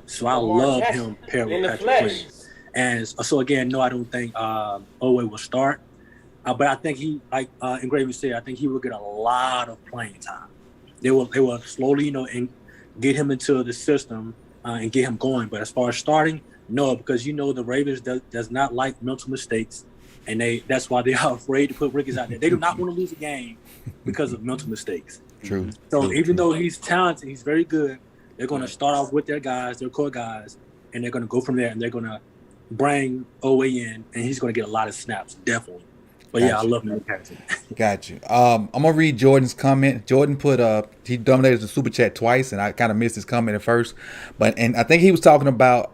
So I love him paired with Patrick Queen. And so, again, no, I don't think Oweh will start. But I think he, like Engraven said, I think he will get a lot of playing time. They will slowly, and get him into the system and get him going. But as far as starting, no, because the Ravens does not like mental mistakes, and that's why they are afraid to put rookies out there. They do not want to lose a game because of mental mistakes. True. So even though he's talented, he's very good, they're going to start off with their guys, their core guys, and they're going to go from there, and they're going to bring Oweh in, and he's going to get a lot of snaps, definitely. But I love Malik Harrison. Got you. I'm gonna read Jordan's comment. Jordan put he dominated the super chat twice, and I kind of missed his comment at first, and I think he was talking about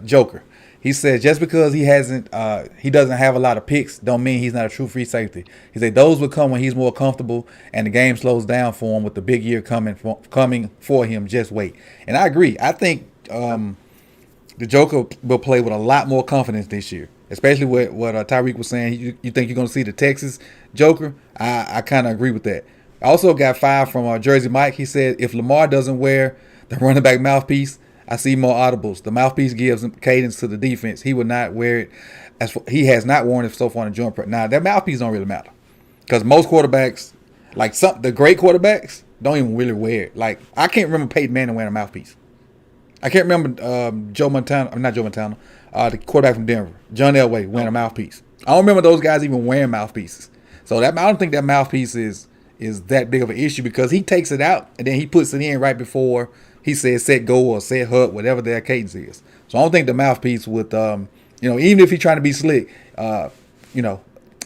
Joker. He said just because he doesn't have a lot of picks, don't mean he's not a true free safety. He said those will come when he's more comfortable and the game slows down for him with the big year coming for him. Just wait. And I agree. I think the Joker will play with a lot more confidence this year. Especially what Tyreek was saying. You think you're going to see the Texas Joker? I kind of agree with that. I also got 5 from Jersey Mike. He said, if Lamar doesn't wear the running back mouthpiece, I see more audibles. The mouthpiece gives cadence to the defense. He would not wear it. He has not worn it so far in the joint prep. Now, that mouthpiece don't really matter. Because most quarterbacks, like the great quarterbacks, don't even really wear it. Like, I can't remember Peyton Manning wearing a mouthpiece. I can't remember the quarterback from Denver, John Elway, wearing a mouthpiece. I don't remember those guys even wearing mouthpieces. So I don't think that mouthpiece is that big of an issue because he takes it out and then he puts it in right before he says set go or set hut, whatever their cadence is. So I don't think the mouthpiece would, even if he's trying to be slick, I'm going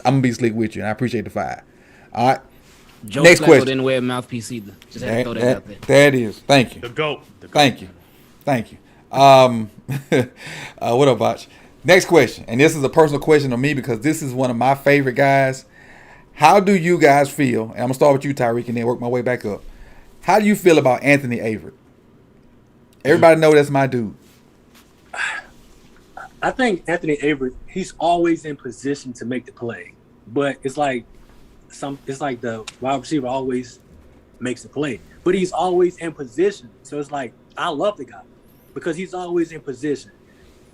to be slick with you, and I appreciate the 5. All right. Joe Next Flacco question. Didn't wear a mouthpiece either. Just had to throw that out there. There it is. Thank you. The GOAT. Thank you. What up, Botch? Next question, and this is a personal question on me because this is one of my favorite guys. How do you guys feel? And I'm gonna start with you, Tyreek, and then work my way back up. How do you feel about Anthony Averett? Everybody know that's my dude. I think Anthony Averett, he's always in position to make the play, but it's like the wide receiver always makes the play, but he's always in position. So it's like I love the guy because he's always in position.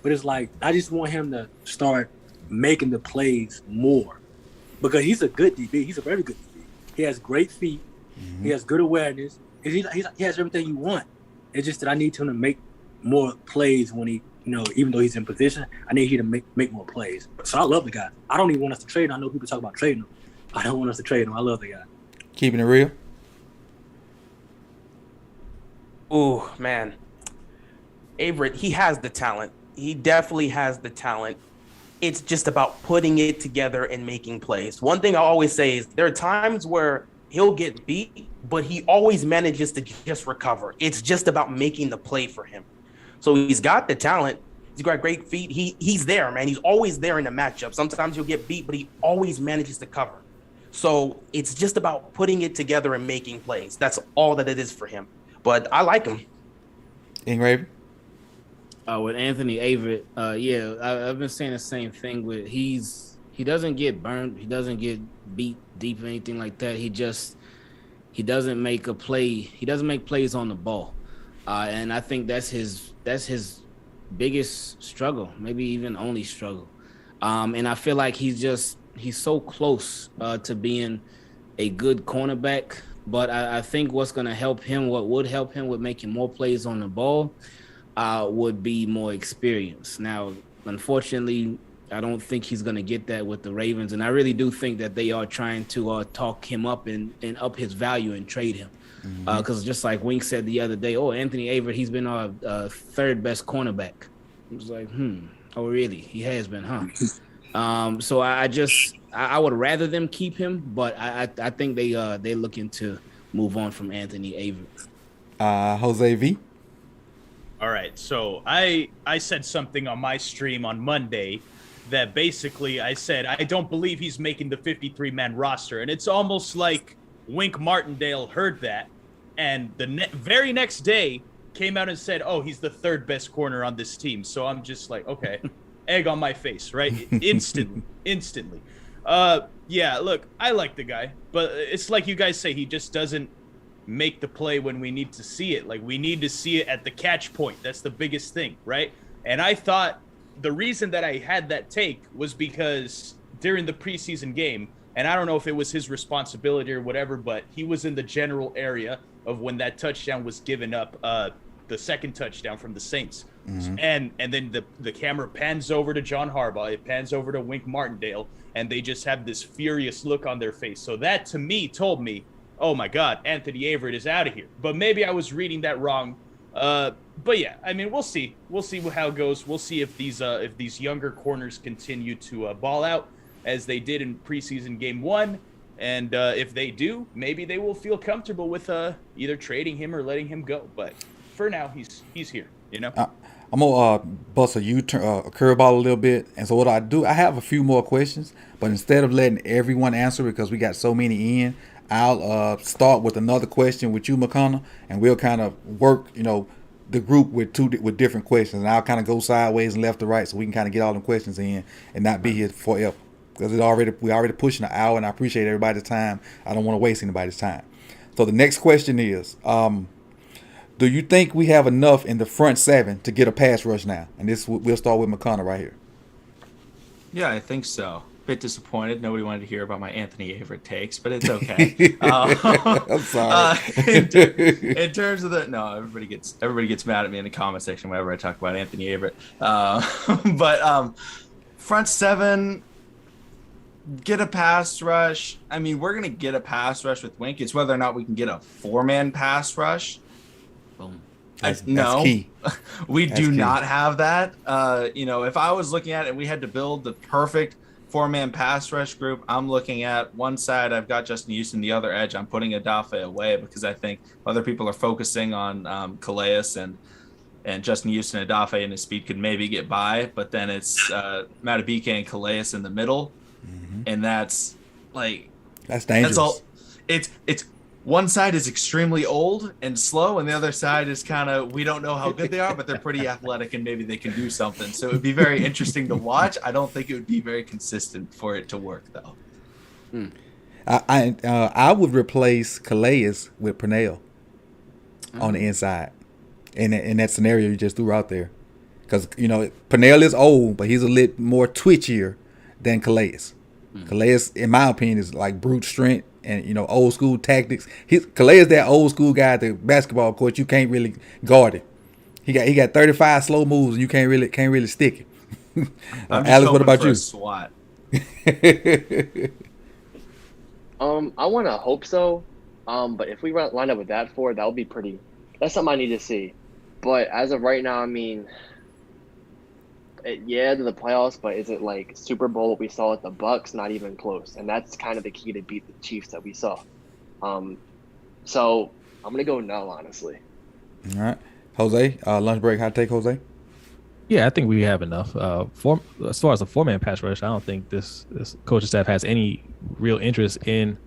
but it's like I just want him to start making the plays more because he's a good DB. He's a very good DB. He has great feet. Mm-hmm. He has good awareness. He has everything you want. It's just that I need him to make more plays when he, even though he's in position, I need him to make more plays. So I love the guy. I don't even want us to trade him. I know people talk about trading him. I don't want us to trade him. I love the guy. Keeping it real. Oh, man. Averett, he has the talent. He definitely has the talent. It's just about putting it together and making plays. One thing I always say is there are times where he'll get beat, but he always manages to just recover. It's just about making the play for him. So he's got the talent. He's got great feet. He's there, man. He's always there in the matchup. Sometimes he'll get beat, but he always manages to cover. So it's just about putting it together and making plays. That's all that it is for him. But I like him. Ingraven? With Anthony Averett, I've been saying the same thing. He doesn't get burned. He doesn't get beat deep or anything like that. He doesn't make a play. He doesn't make plays on the ball, and I think that's his biggest struggle, maybe even only struggle. And I feel like he's so close to being a good cornerback. But I think what's going to help him, what would help him with making more plays on the ball, would be more experience. Now, unfortunately, I don't think he's going to get that with the Ravens. And I really do think that they are trying to talk him up and up his value and trade him. Because just like Wink said the other day, Anthony Averett, he's been our third best cornerback. I was like, oh, really? He has been, huh? So I would rather them keep him, but I think they're looking to move on from Anthony Averett. Jose V. All right, so I said something on my stream on Monday that basically I said I don't believe he's making the 53-man roster, and it's almost like Wink Martindale heard that, and the very next day came out and said, he's the third best corner on this team. So I'm just like, okay, egg on my face, right? Instantly. Look, I like the guy, but it's like you guys say, he just doesn't make the play when we need to see it. Like, we need to see it at the catch point. That's the biggest thing, right? And I thought the reason that I had that take was because during the preseason game, and I don't know if it was his responsibility or whatever, but he was in the general area of when that touchdown was given up, the second touchdown from the Saints. Mm-hmm. And then the camera pans over to John Harbaugh, it pans over to Wink Martindale, and they just have this furious look on their face. So that to me told me, oh my God, Anthony Averett is out of here. But maybe I was reading that wrong. But yeah, I mean, we'll see. We'll see how it goes. We'll see if these younger corners continue to ball out as they did in preseason game 1. And if they do, maybe they will feel comfortable with either trading him or letting him go. But for now, he's here, you know? I'm going to bust a curveball a little bit. And so what I do, I have a few more questions. But instead of letting everyone answer because we got so many in, I'll start with another question with you, McConnell, and we'll kind of work, the group with different questions. And I'll kind of go sideways and left to right so we can kind of get all them questions in and not be here forever. Because we're already pushing an hour, and I appreciate everybody's time. I don't want to waste anybody's time. So the next question is, do you think we have enough in the front 7 to get a pass rush now? And we'll start with McConnell right here. Yeah, I think so. Bit disappointed. Nobody wanted to hear about my Anthony Averett takes, but it's okay. I'm sorry. In terms of everybody gets mad at me in the comment section whenever I talk about Anthony Averett. But front 7, get a pass rush. I mean, we're gonna get a pass rush with Wink. It's whether or not we can get a 4-man pass rush. Boom. That's key. We do not have that. If I was looking at it and we had to build the perfect 4-man pass rush group, I'm looking at one side, I've got Justin Houston, the other edge, I'm putting Adafe away because I think other people are focusing on Calais and Justin Houston, Adafe, and his speed could maybe get by, but then it's Matabike and Calais in the middle, and that's dangerous. That's all. It's one side is extremely old and slow, and the other side is kind of, we don't know how good they are, but they're pretty athletic and maybe they can do something. So it would be very interesting to watch. I don't think it would be very consistent for it to work, though. I would replace Calais with Pernell on the inside in that scenario you just threw out there. because Pernell is old, but he's a little more twitchier than Calais. Calais, in my opinion, is like brute strength and old school tactics. Calais is that old school guy at the basketball court. You can't really guard him. He got 35 slow moves and you can't really stick it. Alex, what about you? SWAT. I want to hope so. But if we line up with that would be pretty. That's something I need to see. But as of right now, I mean, to the playoffs, but is it like Super Bowl what we saw at the Bucks? Not even close. And that's kind of the key to beat the Chiefs that we saw. So I'm gonna go no, honestly. All right, Jose, lunch break hot take, Jose. Yeah, I think we have enough. As far as a 4-man pass rush, I don't think this coaching staff has any real interest in,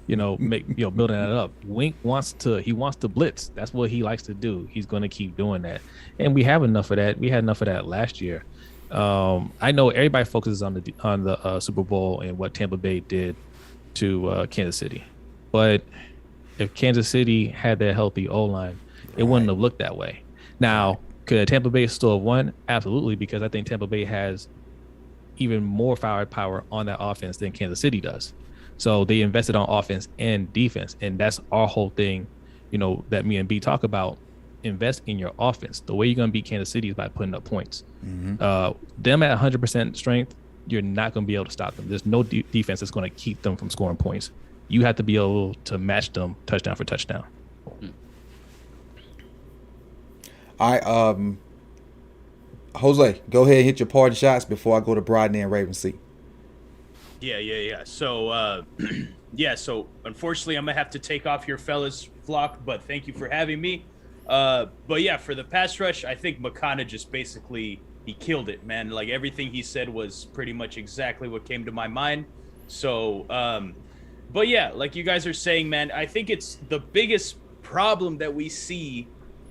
building that up. Wink wants to blitz. That's what he likes to do. He's going to keep doing that, and we have enough of that. We had enough of that last year. I know everybody focuses on the Super Bowl and what Tampa Bay did to Kansas City, but if Kansas City had that healthy O-line, it wouldn't have looked that way. Now, could Tampa Bay still have won? Absolutely, because I think Tampa Bay has even more firepower on that offense than Kansas City does. So they invested on offense and defense, and that's our whole thing, that me and B talk about. Invest in your offense. The way you're going to beat Kansas City is by putting up points. Them at 100% strength, you're not going to be able to stop them. There's no defense that's going to keep them from scoring points. You have to be able to match them touchdown for touchdown. All right, Jose, go ahead and hit your party shots before I go to Brodney and Raven C. Yeah. So, so unfortunately, I'm going to have to take off your fellas flock, but thank you for having me. But yeah, for the pass rush, I think McConnell just basically, he killed it, man. Like everything he said was pretty much exactly what came to my mind. So, but yeah, like you guys are saying, man, I think it's the biggest problem that we see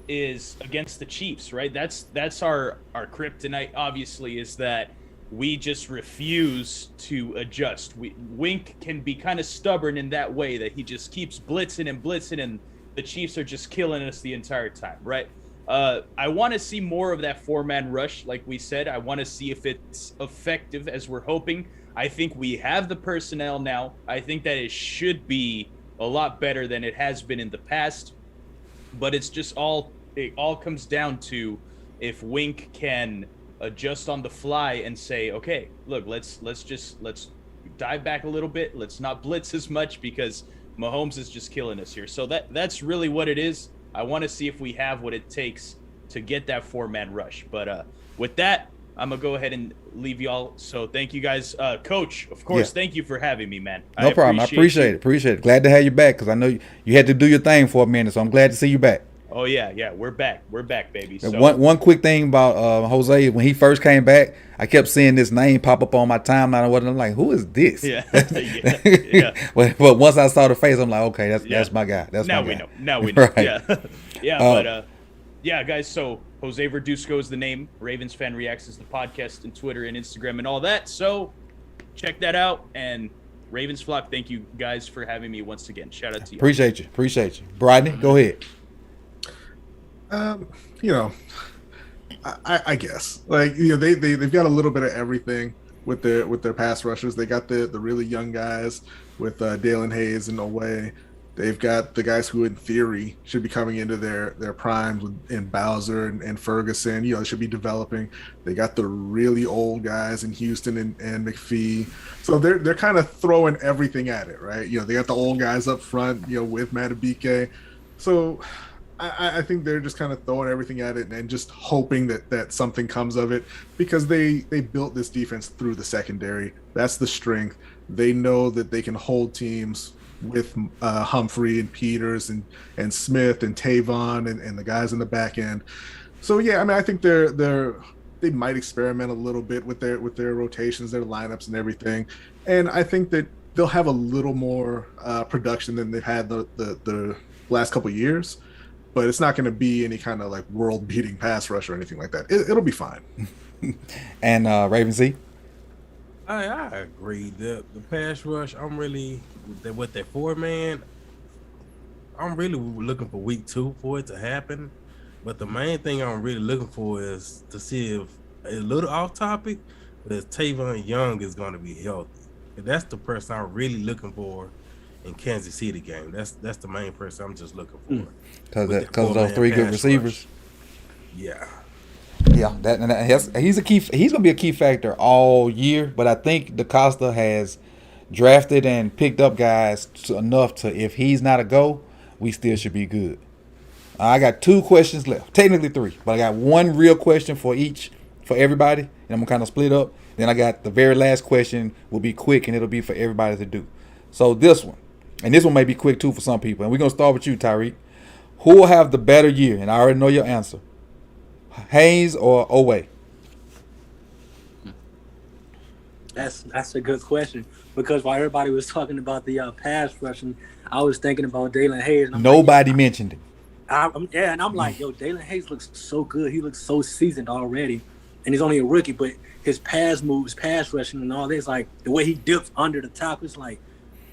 is against the Chiefs, right? That's our kryptonite, obviously, is that we just refuse to adjust. Wink can be kind of stubborn in that way, that he just keeps blitzing, and the Chiefs are just killing us the entire time, right? I want to see more of that 4-man rush, like we said. I want to see if it's effective as we're hoping. I think we have the personnel now. I think that it should be a lot better than it has been in the past. But it's just it all comes down to if Wink can adjust on the fly and say, okay, look, let's dive back a little bit. Let's not blitz as much because Mahomes is just killing us here. So that's really what it is. I want to see if we have what it takes to get that 4-man rush. But with that, I'm going to go ahead and leave y'all. So thank you guys. Coach, of course, Thank you for having me, man. No problem. I appreciate it. Glad to have you back because I know you had to do your thing for a minute, so I'm glad to see you back. Oh, yeah. We're back, baby. So one quick thing about Jose, when he first came back, I kept seeing this name pop up on my timeline and whatnot. I'm like, who is this? Yeah. But once I saw the face, I'm like, okay, that's my guy. Now we know. Right. Yeah. Yeah, guys, so Jose Verduzco is the name. Ravens Fan Reacts is the podcast and Twitter and Instagram and all that. So check that out. And Ravens Flock, thank you guys for having me once again. Shout out to you. Appreciate you. Brodney, go ahead. I guess they've got a little bit of everything with their pass rushers. They got the really young guys with Dalen Hayes and Oweh. They've got the guys who, in theory, should be coming into their primes in Bowser and Ferguson. They should be developing. They got the really old guys in Houston and McPhee. So they're kind of throwing everything at it, right? They got the old guys up front, with Madubuike. So I think they're just kind of throwing everything at it and just hoping that something comes of it, because they built this defense through the secondary. That's the strength. They know that they can hold teams with Humphrey and Peters and Smith and Tavon and the guys in the back end. So yeah, I mean, I think they might experiment a little bit with their rotations, their lineups and everything. And I think that they'll have a little more production than they've had the last couple of years. But it's not going to be any kind of like world-beating pass rush or anything like that. It'll be fine. And Raven Z? I agree. The pass rush, I'm really with that 4-man. I'm really looking for week 2 for it to happen. But the main thing I'm really looking for is to see if a little off topic, but if Tavon Young is going to be healthy. And that's the person I'm really looking for in Kansas City game. That's the main person I'm just looking for. Because of those three good receivers. Rush. Yeah. Yeah, he's a key. He's gonna be a key factor all year. But I think DaCosta has drafted and picked up guys enough to, if he's not a go, we still should be good. I got 2 questions left, technically 3, but I got one real question for everybody, and I'm gonna kind of split up. Then I got the very last question will be quick, and it'll be for everybody to do. So this one may be quick too for some people, and we're gonna start with you, Tyreek. Who will have the better year? And I already know your answer. Hayes or Owe? That's a good question, because while everybody was talking about the pass rushing, I was thinking about Dalen Hayes. And Nobody mentioned it. And I'm like, yo, Dalen Hayes looks so good. He looks so seasoned already, and he's only a rookie. But his pass moves, pass rushing, and all this, like the way he dips under the tackle, it's like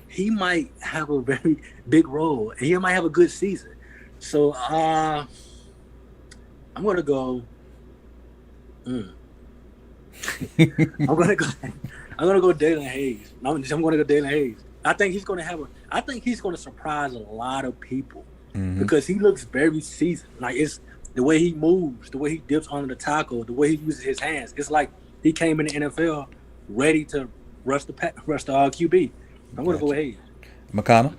he might have a very big role, and he might have a good season. So I'm gonna go. I'm gonna go Dalen Hayes. I'm gonna go Dalen Hayes. I think he's gonna surprise a lot of people. Mm-hmm. Because he looks very seasoned. Like, it's the way he moves, the way he dips under the tackle, the way he uses his hands. It's like he came in the NFL ready to rush the QB. I'm going to go with Hayes. McConnell?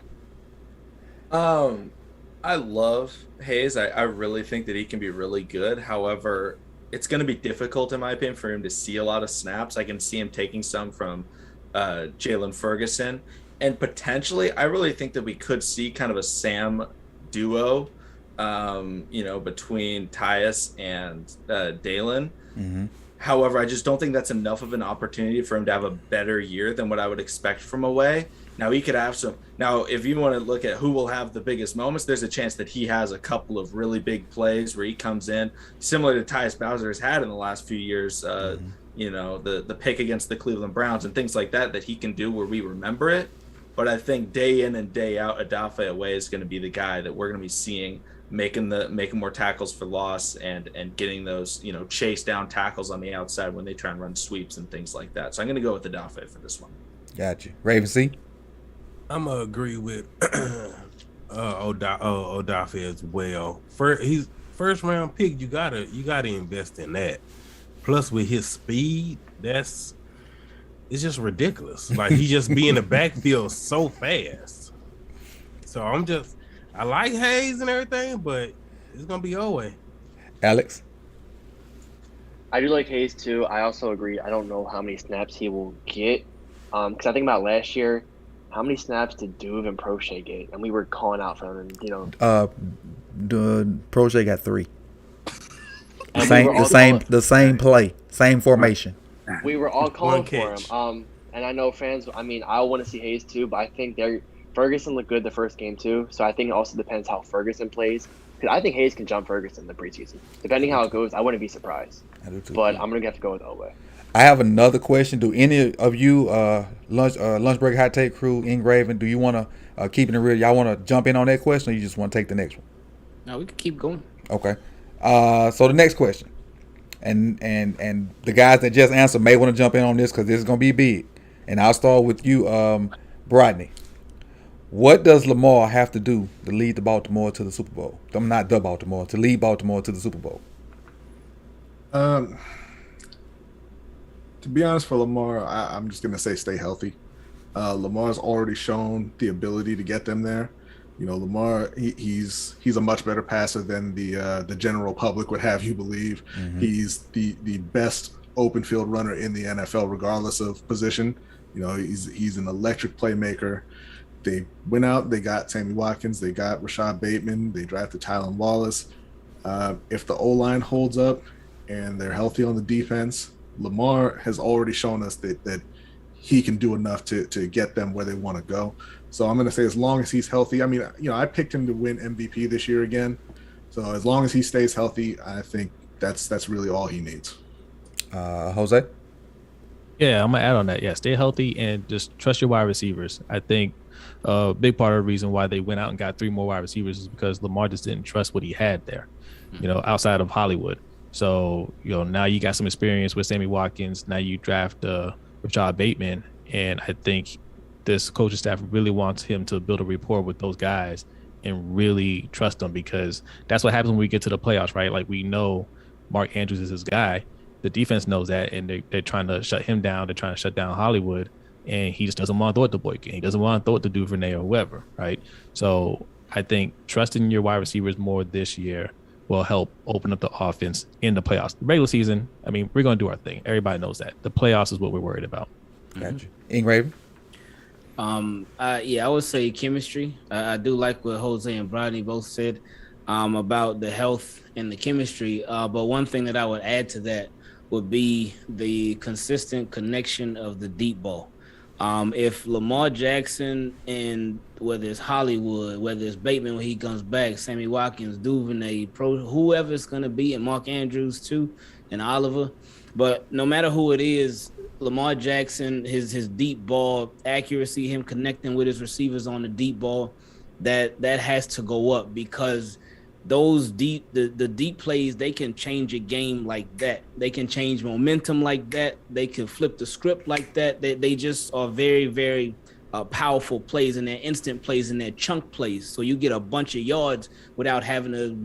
I love Hayes. I really think that he can be really good. However, it's going to be difficult, in my opinion, for him to see a lot of snaps. I can see him taking some from Jalen Ferguson. And potentially, I really think that we could see kind of a Sam duo, between Tyus and Dalen. Mm-hmm. However, I just don't think that's enough of an opportunity for him to have a better year than what I would expect from Away. Now, he could have some. Now, if you want to look at who will have the biggest moments, there's a chance that he has a couple of really big plays where he comes in, similar to Tyus Bowser has had in the last few years. The pick against the Cleveland Browns and things like that he can do where we remember it. But I think day in and day out, Odafe Away is going to be the guy that we're going to be seeing making more tackles for loss and getting those, chase down tackles on the outside when they try and run sweeps and things like that. So I'm going to go with Odafe for this one. Got you. Raven C? I'm going to agree with Odafe as well. He's first round pick. You gotta invest in that. Plus with his speed, it's just ridiculous. Like, he just be in the backfield so fast. So I like Hayes and everything, but it's gonna be Owe. Alex? I do like Hayes too. I also agree. I don't know how many snaps he will get. Because I think about last year, how many snaps did Duve and Prochet get? And we were calling out for them, Prochet got 3. The same play, same formation. We were all calling for him. And I know fans, I want to see Hayes too, but I think Ferguson looked good the first game too. So I think it also depends how Ferguson plays. Because I think Hayes can jump Ferguson in the preseason. Depending how it goes, I wouldn't be surprised. I do too. But I'm going to have to go with Owe. I have another question. Do any of you lunch break hot take crew, Ingraven, do you want to keep it real? Y'all want to jump in on that question, or you just want to take the next one? No, we can keep going. Okay. So the next question. And the guys that just answered may want to jump in on this because this is going to be big. And I'll start with you, Brodney. What does Lamar have to do to lead the Baltimore to the Super Bowl? Not the Baltimore, to lead Baltimore to the Super Bowl. To be honest, for Lamar, I'm just going to say stay healthy. Lamar's already shown the ability to get them there. Lamar, he's a much better passer than the general public would have you believe. Mm-hmm. He's the best open field runner in the NFL, regardless of position. He's an electric playmaker. They went out, they got Sammy Watkins, they got Rashad Bateman, they drafted Tylan Wallace. If the O-line holds up and they're healthy on the defense, Lamar has already shown us that he can do enough to get them where they want to go. So I'm going to say as long as he's healthy, I picked him to win MVP this year again. So as long as he stays healthy, I think that's really all he needs. Jose? Yeah, I'm going to add on that. Yeah, stay healthy and just trust your wide receivers. I think big part of the reason why they went out and got 3 more wide receivers is because Lamar just didn't trust what he had there, outside of Hollywood. So, now you got some experience with Sammy Watkins. Now you draft Rashad Bateman. And I think this coaching staff really wants him to build a rapport with those guys and really trust them, because that's what happens when we get to the playoffs, right? Like, we know Mark Andrews is his guy. The defense knows that, and they're trying to shut him down. They're trying to shut down Hollywood, and he just doesn't want to throw it to Boykin. He doesn't want to throw it to Duvernay or whoever, right? So I think trusting your wide receivers more this year will help open up the offense in the playoffs. The regular season, I mean, we're going to do our thing. Everybody knows that. The playoffs is what we're worried about. Gotcha. Raven? I would say chemistry. I do like what Jose and Rodney both said about the health and the chemistry. But one thing that I would add to that would be the consistent connection of the deep ball. If Lamar Jackson and whether it's Hollywood, whether it's Bateman when he comes back, Sammy Watkins, Duvernay, whoever it's going to be, and Mark Andrews too, and Oliver. But no matter who it is, Lamar Jackson, his deep ball accuracy, him connecting with his receivers on the deep ball, that has to go up, because those the deep plays, they can change a game like that. They can change momentum like that. They can flip the script like that. They just are very, very powerful plays, and they're instant plays, and they're chunk plays. So you get a bunch of yards without having to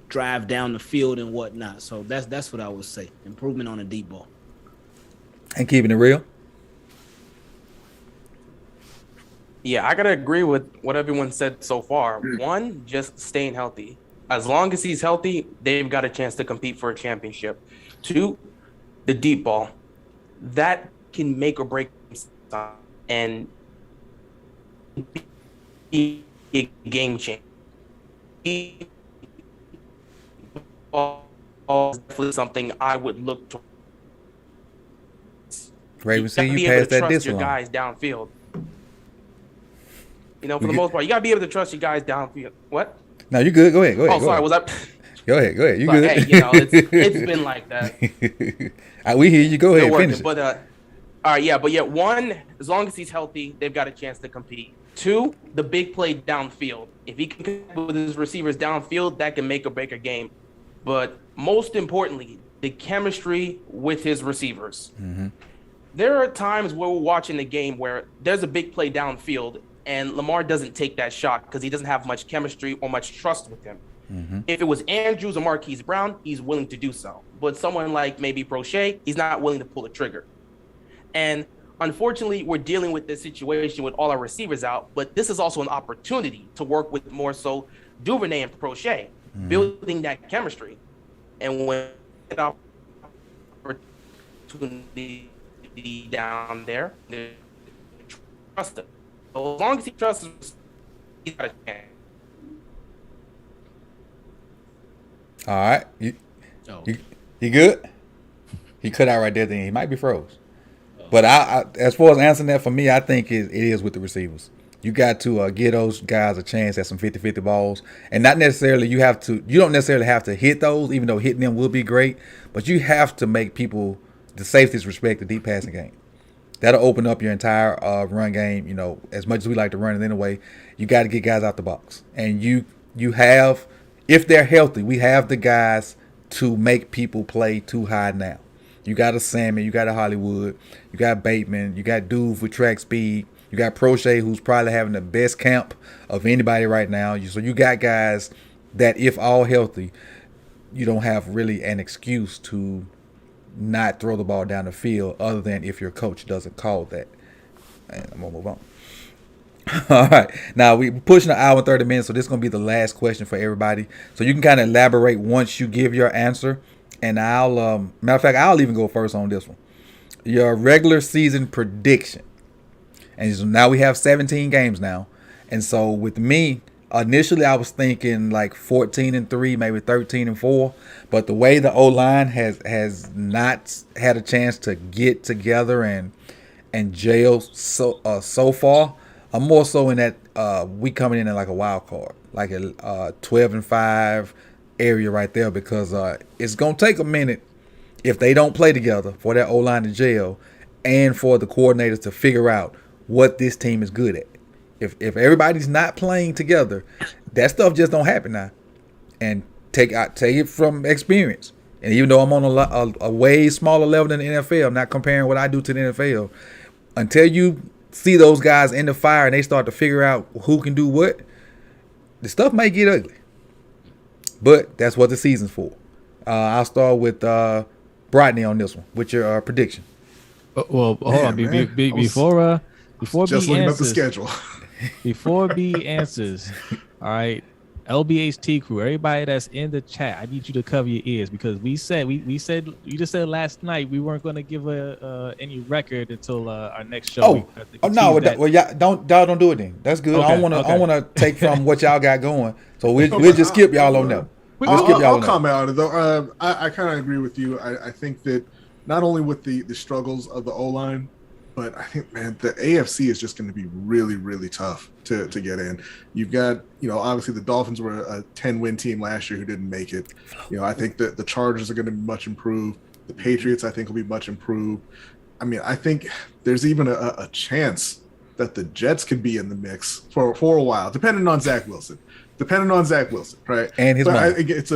drive down the field and whatnot. So that's what I would say. Improvement on the deep ball. And keeping it real. Yeah, I gotta agree with what everyone said so far. One, just staying healthy. As long as he's healthy, they've got a chance to compete for a championship. Two, the deep ball. That can make or break and be a game changer. Definitely something I would look to. Raven, see you passed that trust your one. guys downfield. For the most part, you gotta be able to trust your guys downfield. What? No, you good. Go ahead. Oh, sorry. Was that? Go ahead. You good? Hey, it's been like that. We hear you. Go ahead. Finish it. But all right, yeah. But yet, one, as long as he's healthy, they've got a chance to compete. Two, the big play downfield. If he can connect with his receivers downfield, that can make or break a game. But most importantly, the chemistry with his receivers. Mm-hmm. There are times where we're watching the game where there's a big play downfield, and Lamar doesn't take that shot because he doesn't have much chemistry or much trust with him. Mm-hmm. If it was Andrews or Marquise Brown, he's willing to do so. But someone like maybe Prochet, he's not willing to pull the trigger. And unfortunately, we're dealing with this situation with all our receivers out, but this is also an opportunity to work with more so Duvernay and Prochet, building that chemistry. And when that opportunity down there, trust him. So as long as he trusts him, he's got a chance. All right. You good? He cut out right there. Then he might be froze. But I as far as answering that, for me, I think it is with the receivers. You got to give those guys a chance at some 50-50 balls. And not necessarily you don't necessarily have to hit those, even though hitting them will be great. But you have to make the safeties respect the deep passing game. That'll open up your entire run game. As much as we like to run it anyway, you got to get guys out the box. And you have, if they're healthy, we have the guys to make people play too high now. You got a Sammy, you got a Hollywood, you got Bateman, you got Duve with track speed, you got Prochet, who's probably having the best camp of anybody right now. So you got guys that, if all healthy, you don't have really an excuse to not throw the ball down the field, other than if your coach doesn't call that. And I'm gonna move on. All right, now we're pushing an hour and 30 minutes, so this is gonna be the last question for everybody. So you can kind of elaborate once you give your answer, and I'll matter of fact, I'll even go first on this one. Your regular season prediction, and so now we have 17 games now, and so with me, initially I was thinking like 14-3, maybe 13-4, but the way the O-line has not had a chance to get together and gel so far, I'm more so in that we coming in at like a wild card, like a 12-5 area right there, because it's gonna take a minute if they don't play together for that O-line to gel, and for the coordinators to figure out what this team is good at. If everybody's not playing together, that stuff just don't happen now. And take it from experience. And even though I'm on a way smaller level than the NFL, I'm not comparing what I do to the NFL. Until you see those guys in the fire and they start to figure out who can do what, the stuff might get ugly. But that's what the season's for. I'll start with Brodney on this one. What's your prediction? Well, hold on. Before just B looking answers, up the schedule. Before B answers, all right, LBHT crew, everybody that's in the chat, I need you to cover your ears because we said you just said last night we weren't going to give any record until our next show. No, well, y'all don't do it then. That's good. Okay, I want to take from what y'all got going, so we'll just skip y'all on that. I'll comment on it though. I kind of agree with you. I think that not only with the struggles of the O-line, but I think, man, the AFC is just going to be really, really tough to get in. You've got, obviously the Dolphins were a 10-win team last year who didn't make it. I think that the Chargers are going to be much improved. The Patriots, I think, will be much improved. I mean, I think there's even a chance that the Jets could be in the mix for a while, depending on Zach Wilson, right? And his mom. It's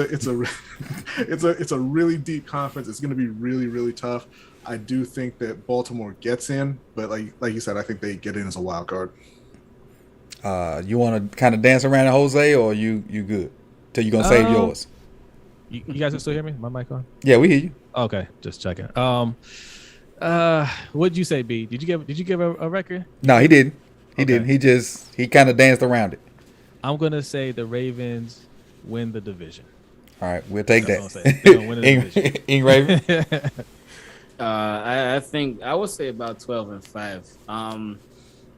a really deep conference. It's going to be really, really tough. I do think that Baltimore gets in, but like you said, I think they get in as a wild card. You want to kind of dance around it, Jose, or you good? Till you gonna save yours? You guys can still hear me? My mic on? Yeah, we hear you. Okay, just checking. What'd you say, B? Did you give a record? No, he didn't. He didn't. He kind of danced around it. I'm gonna say the Ravens win the division. All right, we'll take that. They're gonna win the division. Raven. I think I would say about 12-5,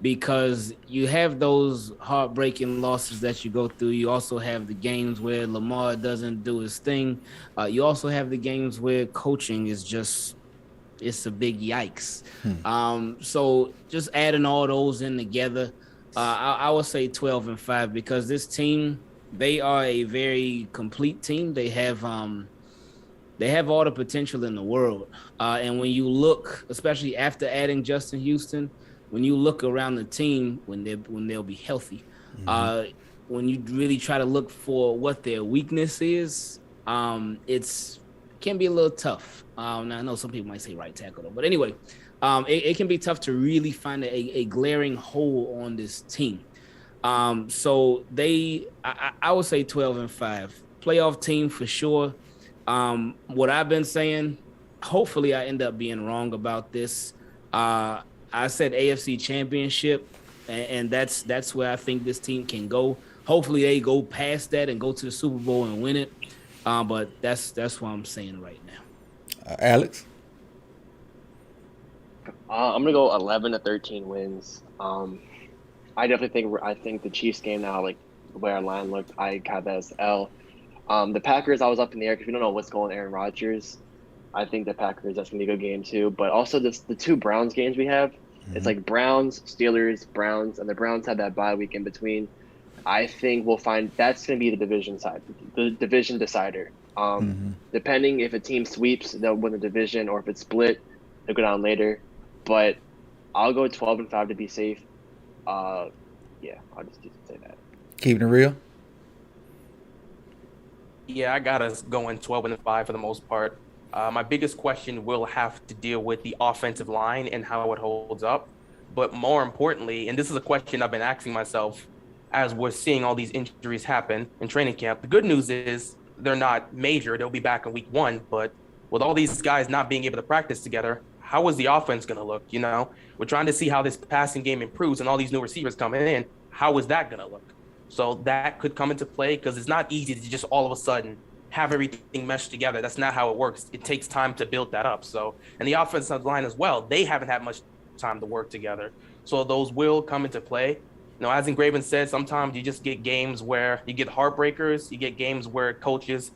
because you have those heartbreaking losses that you go through. You also have the games where Lamar doesn't do his thing. You also have the games where coaching is just, it's a big yikes. So just adding all those in together, I would say 12-5 because this team, they are a very complete team. They have all the potential in the world. And when you look, especially after adding Justin Houston, when you look around the team, when they'll be healthy, when you really try to look for what their weakness is, it can be a little tough. Now I know some people might say right tackle, though, but anyway, it can be tough to really find a glaring hole on this team. So I would say 12-5, playoff team for sure. What I've been saying, hopefully I end up being wrong about this. I said AFC Championship, and that's where I think this team can go. Hopefully they go past that and go to the Super Bowl and win it. But that's what I'm saying right now. Alex? I'm gonna go 11-13 wins. I think the Chiefs game now, like the way our line looked, I got that as L. The Packers, I was up in the air because we don't know what's going on Aaron Rodgers. I think the Packers, that's going to be a good game too. But also the two Browns games we have, it's like Browns, Steelers, Browns, and the Browns have that bye week in between. I think we'll find that's going to be the division decider. Depending if a team sweeps, they'll win the division, or if it's split, they'll go down later. But I'll go 12-5 to be safe. I'll just say that. Keeping it real? Yeah, I got us going 12-5 for the most part. My biggest question will have to deal with the offensive line and how it holds up. But more importantly, and this is a question I've been asking myself as we're seeing all these injuries happen in training camp, the good news is they're not major. They'll be back in week 1. But with all these guys not being able to practice together, how is the offense going to look? We're trying to see how this passing game improves and all these new receivers coming in. How is that going to look? So that could come into play because it's not easy to just all of a sudden have everything meshed together. That's not how it works. It takes time to build that up. So, and the offensive line as well, they haven't had much time to work together. So those will come into play. As Engraven said, sometimes you just get games where you get heartbreakers. You get games where coaches,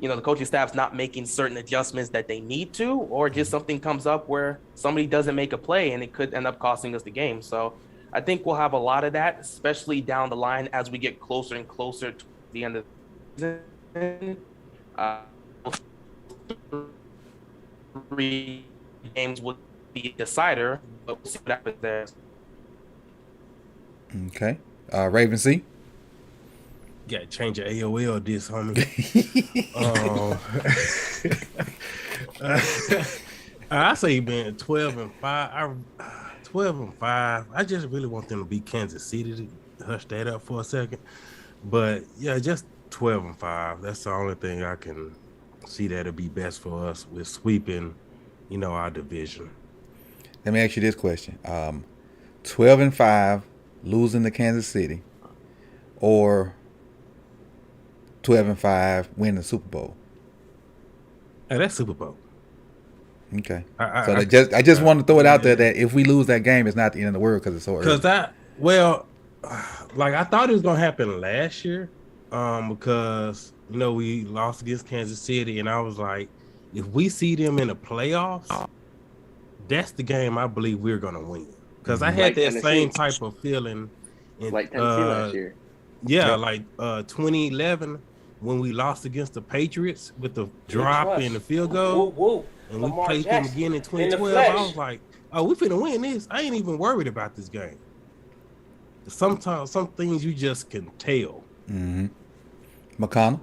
the coaching staff's not making certain adjustments that they need to, or just something comes up where somebody doesn't make a play and it could end up costing us the game. So I think we'll have a lot of that, especially down the line as we get closer and closer to the end of the season. 3 games would be a decider, but we'll see what happens there. Okay. Raven C. Got to change your AOL this, homie. I say, man, 12-5. 12-5. I just really want them to beat Kansas City to hush that up for a second. But yeah, just 12-5. That's the only thing I can see that'll be best for us with sweeping, our division. Let me ask you this question: 12-5, losing to Kansas City, or 12-5, winning the Super Bowl? Hey, that's Super Bowl. Okay. I just want to throw it out there that if we lose that game, it's not the end of the world because it's so early. I thought it was gonna happen last year, because we lost against Kansas City, and I was like, if we see them in the playoffs, that's the game I believe we're gonna win. Because I had that same type of feeling in Tennessee last year. Yeah, 2011 when we lost against the Patriots with the drop in the field goal. And we Lamar played Jackson them again in in 2012. the I flesh. was like, oh, we finna win this. I ain't even worried about this game. Sometimes some things you just can tell. Mm-hmm. McConnell?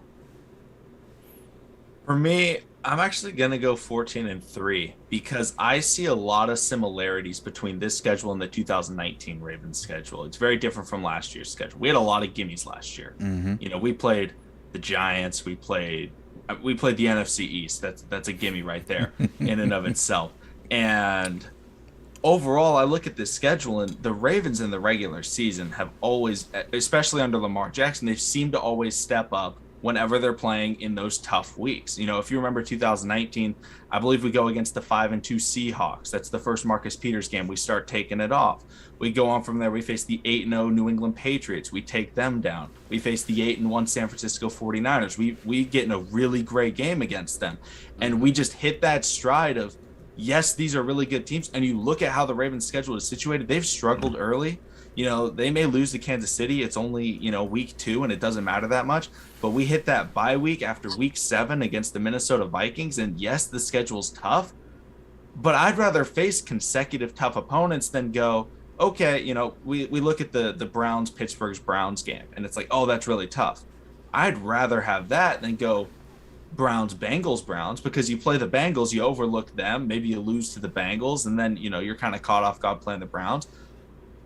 For me, I'm actually gonna go 14-3 because I see a lot of similarities between this schedule and the 2019 Ravens schedule. It's very different from last year's schedule. We had a lot of gimmies last year. Mm-hmm. We played the Giants. We played the NFC East. That's a gimme right there in and of itself. And overall, I look at this schedule, and the Ravens in the regular season have always, especially under Lamar Jackson, they've seemed to always step up whenever they're playing in those tough weeks. If you remember 2019, I believe we go against the 5-2 Seahawks. That's the first Marcus Peters game. We start taking it off. We go on from there. We face the 8-0 New England Patriots. We take them down. We face the 8-1 San Francisco 49ers. We get in a really great game against them. And we just hit that stride of, yes, these are really good teams. And you look at how the Ravens schedule is situated. They've struggled early. They may lose to Kansas City. It's only, week 2, and it doesn't matter that much. But we hit that bye week after week 7 against the Minnesota Vikings. And yes, the schedule's tough, but I'd rather face consecutive tough opponents than go, okay, we look at the Browns, Pittsburgh's Browns game, and it's like, oh, that's really tough. I'd rather have that than go Browns, because you play the Bengals, you overlook them. Maybe you lose to the Bengals, and then, you're kind of caught off guard playing the Browns.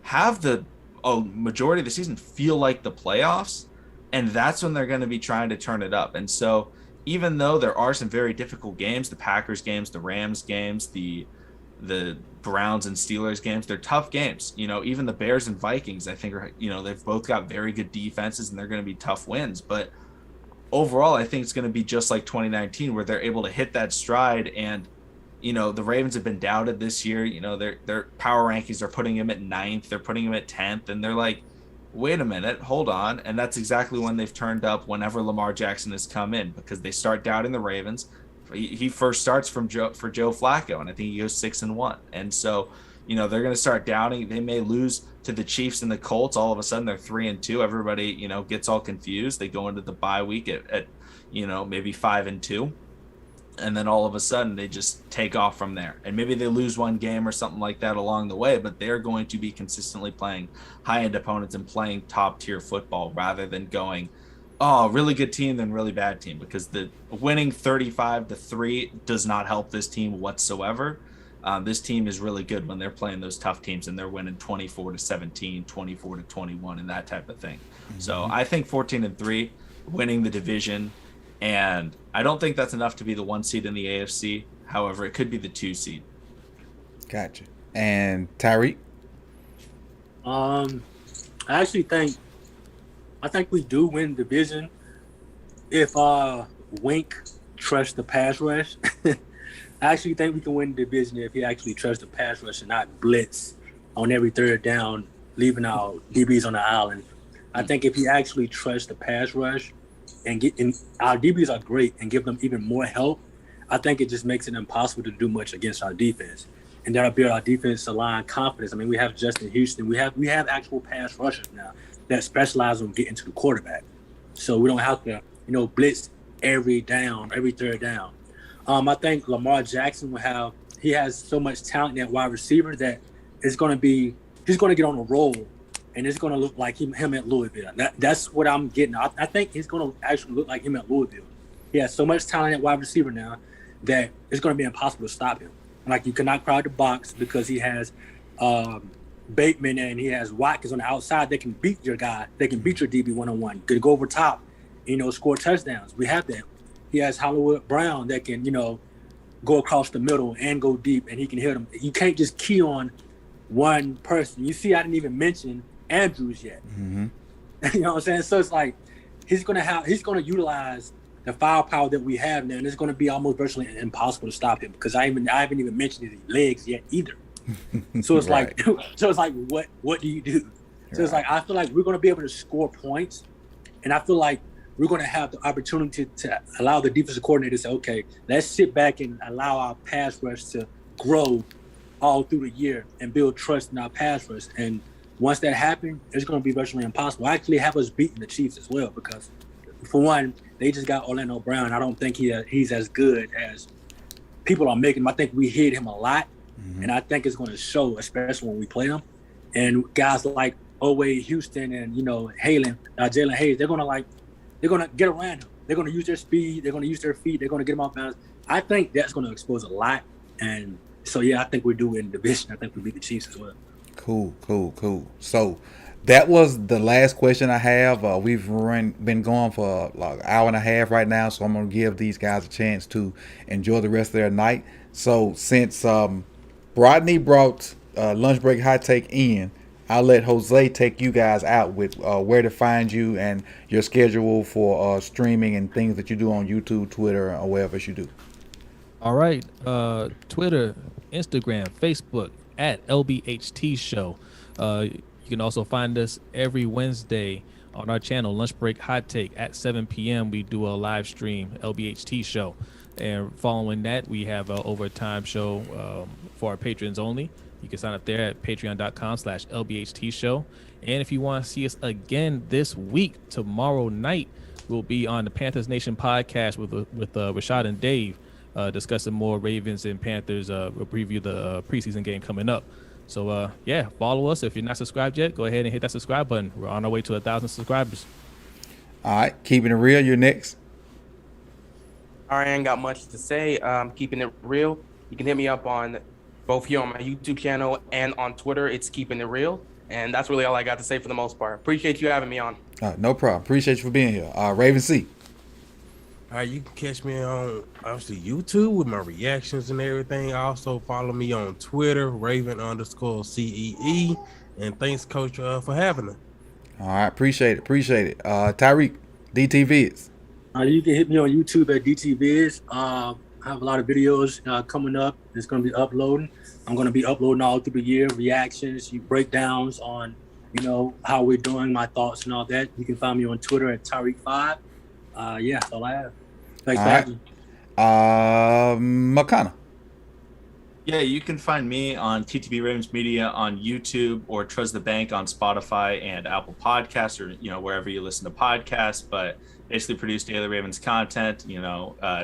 Have the majority of the season feel like the playoffs, and that's when they're going to be trying to turn it up. And so even though there are some very difficult games, the Packers games, the Rams games, the Browns and Steelers games, they're tough games. Even the Bears and Vikings, I think, are, they've both got very good defenses, and they're going to be tough wins. But overall, I think it's going to be just like 2019, where they're able to hit that stride. And the Ravens have been doubted this year. Their power rankings are putting him at 9th. They're putting him at 10th. And they're like, wait a minute, hold on. And that's exactly when they've turned up whenever Lamar Jackson has come in, because they start doubting the Ravens. He first starts for Joe Flacco, and I think he goes 6-1. And so, they're going to start doubting. They may lose to the Chiefs and the Colts. All of a sudden, they're 3-2. Everybody, gets all confused. They go into the bye week at maybe 5-2. And then all of a sudden they just take off from there. And maybe they lose one game or something like that along the way, but they're going to be consistently playing high-end opponents and playing top-tier football rather than going, oh, really good team then really bad team, because the winning 35-3 does not help this team whatsoever. This team is really good when they're playing those tough teams and they're winning 24-17, 24-21, and that type of thing. Mm-hmm. So I think 14-3, winning the division. And I don't think that's enough to be the 1 seed in the AFC. However, it could be the 2 seed. Gotcha. And Tyreek? I think we do win the division if Wink trusts the pass rush. I actually think we can win the division if he actually trusts the pass rush and not blitz on every third down, leaving our DBs on the island. I think if he actually trusts the pass rush, and our DBs are great, and give them even more help, I think it just makes it impossible to do much against our defense. And that'll build our defensive line confidence. I mean, we have Justin Houston. We have actual pass rushers now that specialize on getting to the quarterback. So we don't have to, blitz every third down. I think Lamar Jackson he has so much talent at wide receiver that he's going to get on a roll and it's going to look like him at Louisville. That's what I'm getting. I think he's going to actually look like him at Louisville. He has so much talent at wide receiver now that it's going to be impossible to stop him. Like, you cannot crowd the box because he has Bateman and he has Watkins on the outside. They can beat your guy. They can beat your DB one-on-one. Could go over top, score touchdowns. We have that. He has Hollywood Brown that can, go across the middle and go deep, and he can hit them. You can't just key on one person. You see, I didn't even mention Andrews yet. Mm-hmm. You know what I'm saying? So it's like he's gonna utilize the firepower that we have now, and it's gonna be almost virtually impossible to stop him because I haven't even mentioned his legs yet either. So it's Right. like what do you do? So it's like I feel like we're gonna be able to score points, and I feel like we're gonna have the opportunity to allow the defensive coordinator to say, okay, let's sit back and allow our pass rush to grow all through the year and build trust in our pass rush. And once that happens, it's going to be virtually impossible. I actually have us beating the Chiefs as well because, for one, they just got Orlando Brown. I don't think he's as good as people are making him. I think we hit him a lot, and I think it's going to show, especially when we play him. And guys like Owe Houston and Jalen Hayes, they're going to get around him. They're going to use their speed. They're going to use their feet. They're going to get him off balance. I think that's going to expose a lot. And so, yeah, I think we're doing division. I think we beat the Chiefs as well. Cool. So that was the last question I have. We've been going for like an hour and a half right now, so I'm going to give these guys a chance to enjoy the rest of their night. So since Rodney brought Lunch Break Hot Take in, I'll let Jose take you guys out with where to find you and your schedule for streaming and things that you do on YouTube, Twitter, or wherever you do. All right. Twitter, Instagram, Facebook at LBHT Show. You can also find us every Wednesday on our channel, Lunch Break Hot Take at 7 p.m. We do a live stream, LBHT Show. And following that, we have an overtime show for our patrons only. You can sign up there at patreon.com/LBHT Show. And if you want to see us again this week, tomorrow night, we'll be on the Panthers Nation podcast with Rashad and Dave, discussing more Ravens and Panthers. We'll preview the preseason game coming up. So, follow us. If you're not subscribed yet, go ahead and hit that subscribe button. We're on our way to 1,000 subscribers. All right, keeping it real, you're next. I ain't got much to say. Keeping it real. You can hit me up on both here on my YouTube channel and on Twitter. It's Keeping It Real. And that's really all I got to say for the most part. Appreciate you having me on. No problem. Appreciate you for being here. Raven C. All right, you can catch me on obviously YouTube with my reactions and everything. Also follow me on Twitter, Raven_CEE. And thanks, Coach, for having us. All right, appreciate it. Tyreek, DTVids. You can hit me on YouTube at DTVids. I have a lot of videos coming up. It's going to be uploading. I'm going to be uploading all through the year, reactions, breakdowns on, how we're doing, my thoughts and all that. You can find me on Twitter at Tyreek5. That's all I have. Thanks for having me. Makana. Yeah, you can find me on TTB Ravens Media on YouTube or Trust the Bank on Spotify and Apple Podcasts or, wherever you listen to podcasts. But basically produce daily Ravens content,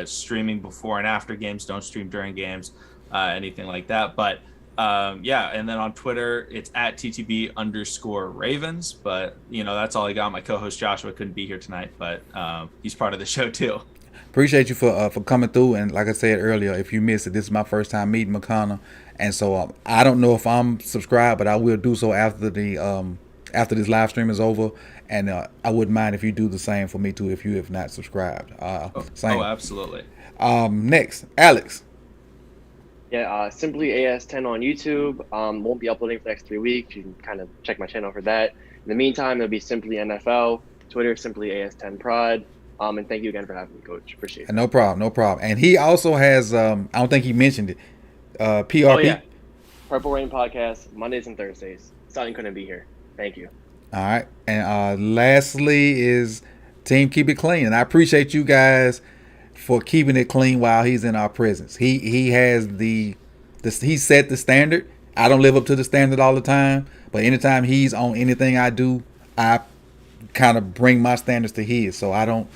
streaming before and after games. Don't stream during games, anything like that. But, and then on Twitter, it's at TTB_Ravens. But, that's all I got. My co-host Joshua couldn't be here tonight, but he's part of the show too. Appreciate you for coming through. And like I said earlier, if you missed it, this is my first time meeting McConnell. And so I don't know if I'm subscribed, but I will do so after this live stream is over. And I wouldn't mind if you do the same for me too if you have not subscribed. Same. Absolutely. Next, Alex. Yeah, simply AS10 on YouTube. Won't be uploading for the next 3 weeks. You can kind of check my channel for that. In the meantime, it'll be simply NFL. Twitter, simply AS10 Prod. And thank you again for having me, Coach. Appreciate it. No problem. And he also has, I don't think he mentioned it, PRP. Oh, yeah. Purple Rain Podcast, Mondays and Thursdays. Sonny couldn't be here. Thank you. All right. And lastly is Team Keep It Clean. And I appreciate you guys for keeping it clean while he's in our presence. He has he set the standard. I don't live up to the standard all the time, but anytime he's on anything I do, I kind of bring my standards to his. So I don't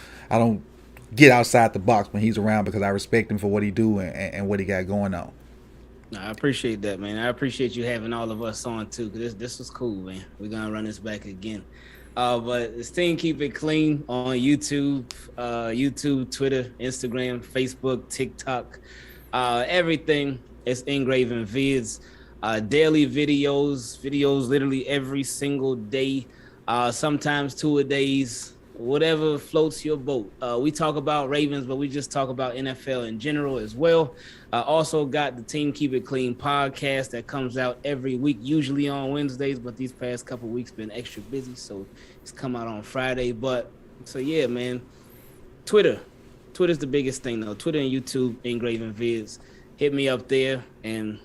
get outside the box when he's around because I respect him for what he do and what he got going on. No, I appreciate that, man. I appreciate you having all of us on too, because this was cool, man. We're gonna run this back again. But this team keep it clean on YouTube, Twitter, Instagram, Facebook, TikTok, everything. It's Engraving Vids, daily videos literally every single day, sometimes 2 a days, whatever floats your boat. We talk about Ravens, but we just talk about NFL in general as well. Also got the Team Keep It Clean podcast that comes out every week, usually on Wednesdays, but these past couple weeks been extra busy, so it's come out on Friday. But so yeah, man, Twitter's the biggest thing though. Twitter and YouTube, Engraving Vids. Hit me up there, and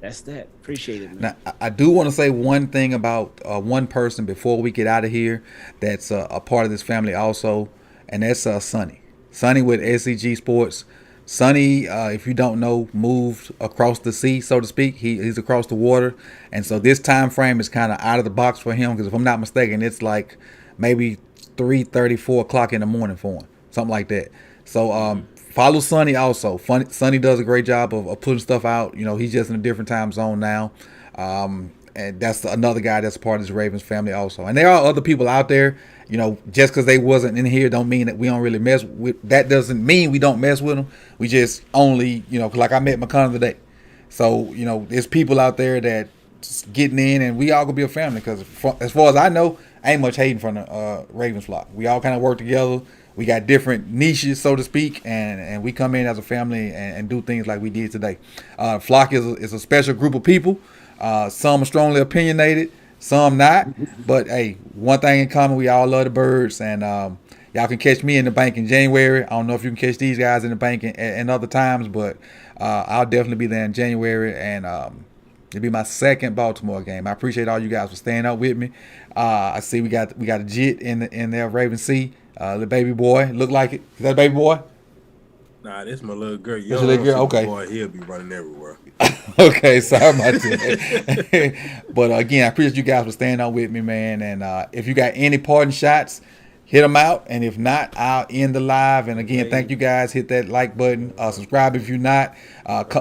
that's that. Appreciate it, man. Now, I do want to say one thing about one person before we get out of here that's a part of this family also, and that's Sonny. Sonny with SEG Sports. Sonny, if you don't know, moved across the sea, so to speak. He's across the water, and so this time frame is kind of out of the box for him, because if I'm not mistaken, it's like maybe 3:30, 4 o'clock in the morning for him, something like that. So follow Sonny also. Sonny does a great job of putting stuff out. You know, he's just in a different time zone now. And that's another guy that's a part of this Ravens family also. And there are other people out there, you know, just because they wasn't in here don't mean that we don't really mess with. That doesn't mean we don't mess with them. We just only, you know, like I met McConnell today. So, you know, there's people out there that just getting in, and we all gonna be a family, because as far as I know, ain't much hating from the Ravens flock. We all kind of work together. We got different niches, so to speak, and we come in as a family and do things like we did today. Flock is a special group of people. Some are strongly opinionated, some not. But hey, one thing in common, we all love the birds, and y'all can catch me in the bank in January. I don't know if you can catch these guys in the bank in other times, but I'll definitely be there in January, and it'll be my second Baltimore game. I appreciate all you guys for staying up with me. I see we got a jit in there, Raven C. The baby boy, look like it. Is that a baby boy? Nah, this my little girl. That's your little girl? Okay. Boy, he'll be running everywhere. Okay, sorry about that. But again, I appreciate you guys for staying on with me, man. And if you got any parting shots, hit them out. And if not, I'll end the live. And again, thank you guys. Hit that like button. Subscribe if you're not.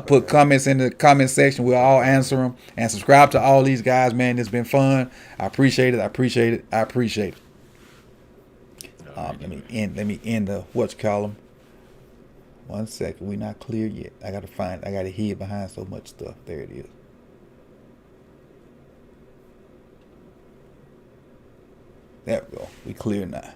Put comments in the comment section. We'll all answer them. And subscribe to all these guys, man. It's been fun. I appreciate it. I appreciate it. I appreciate it. Let me end the whatchamacallit. 1 second, we not clear yet. I gotta hid behind so much stuff. There it is. There we go. We clear now.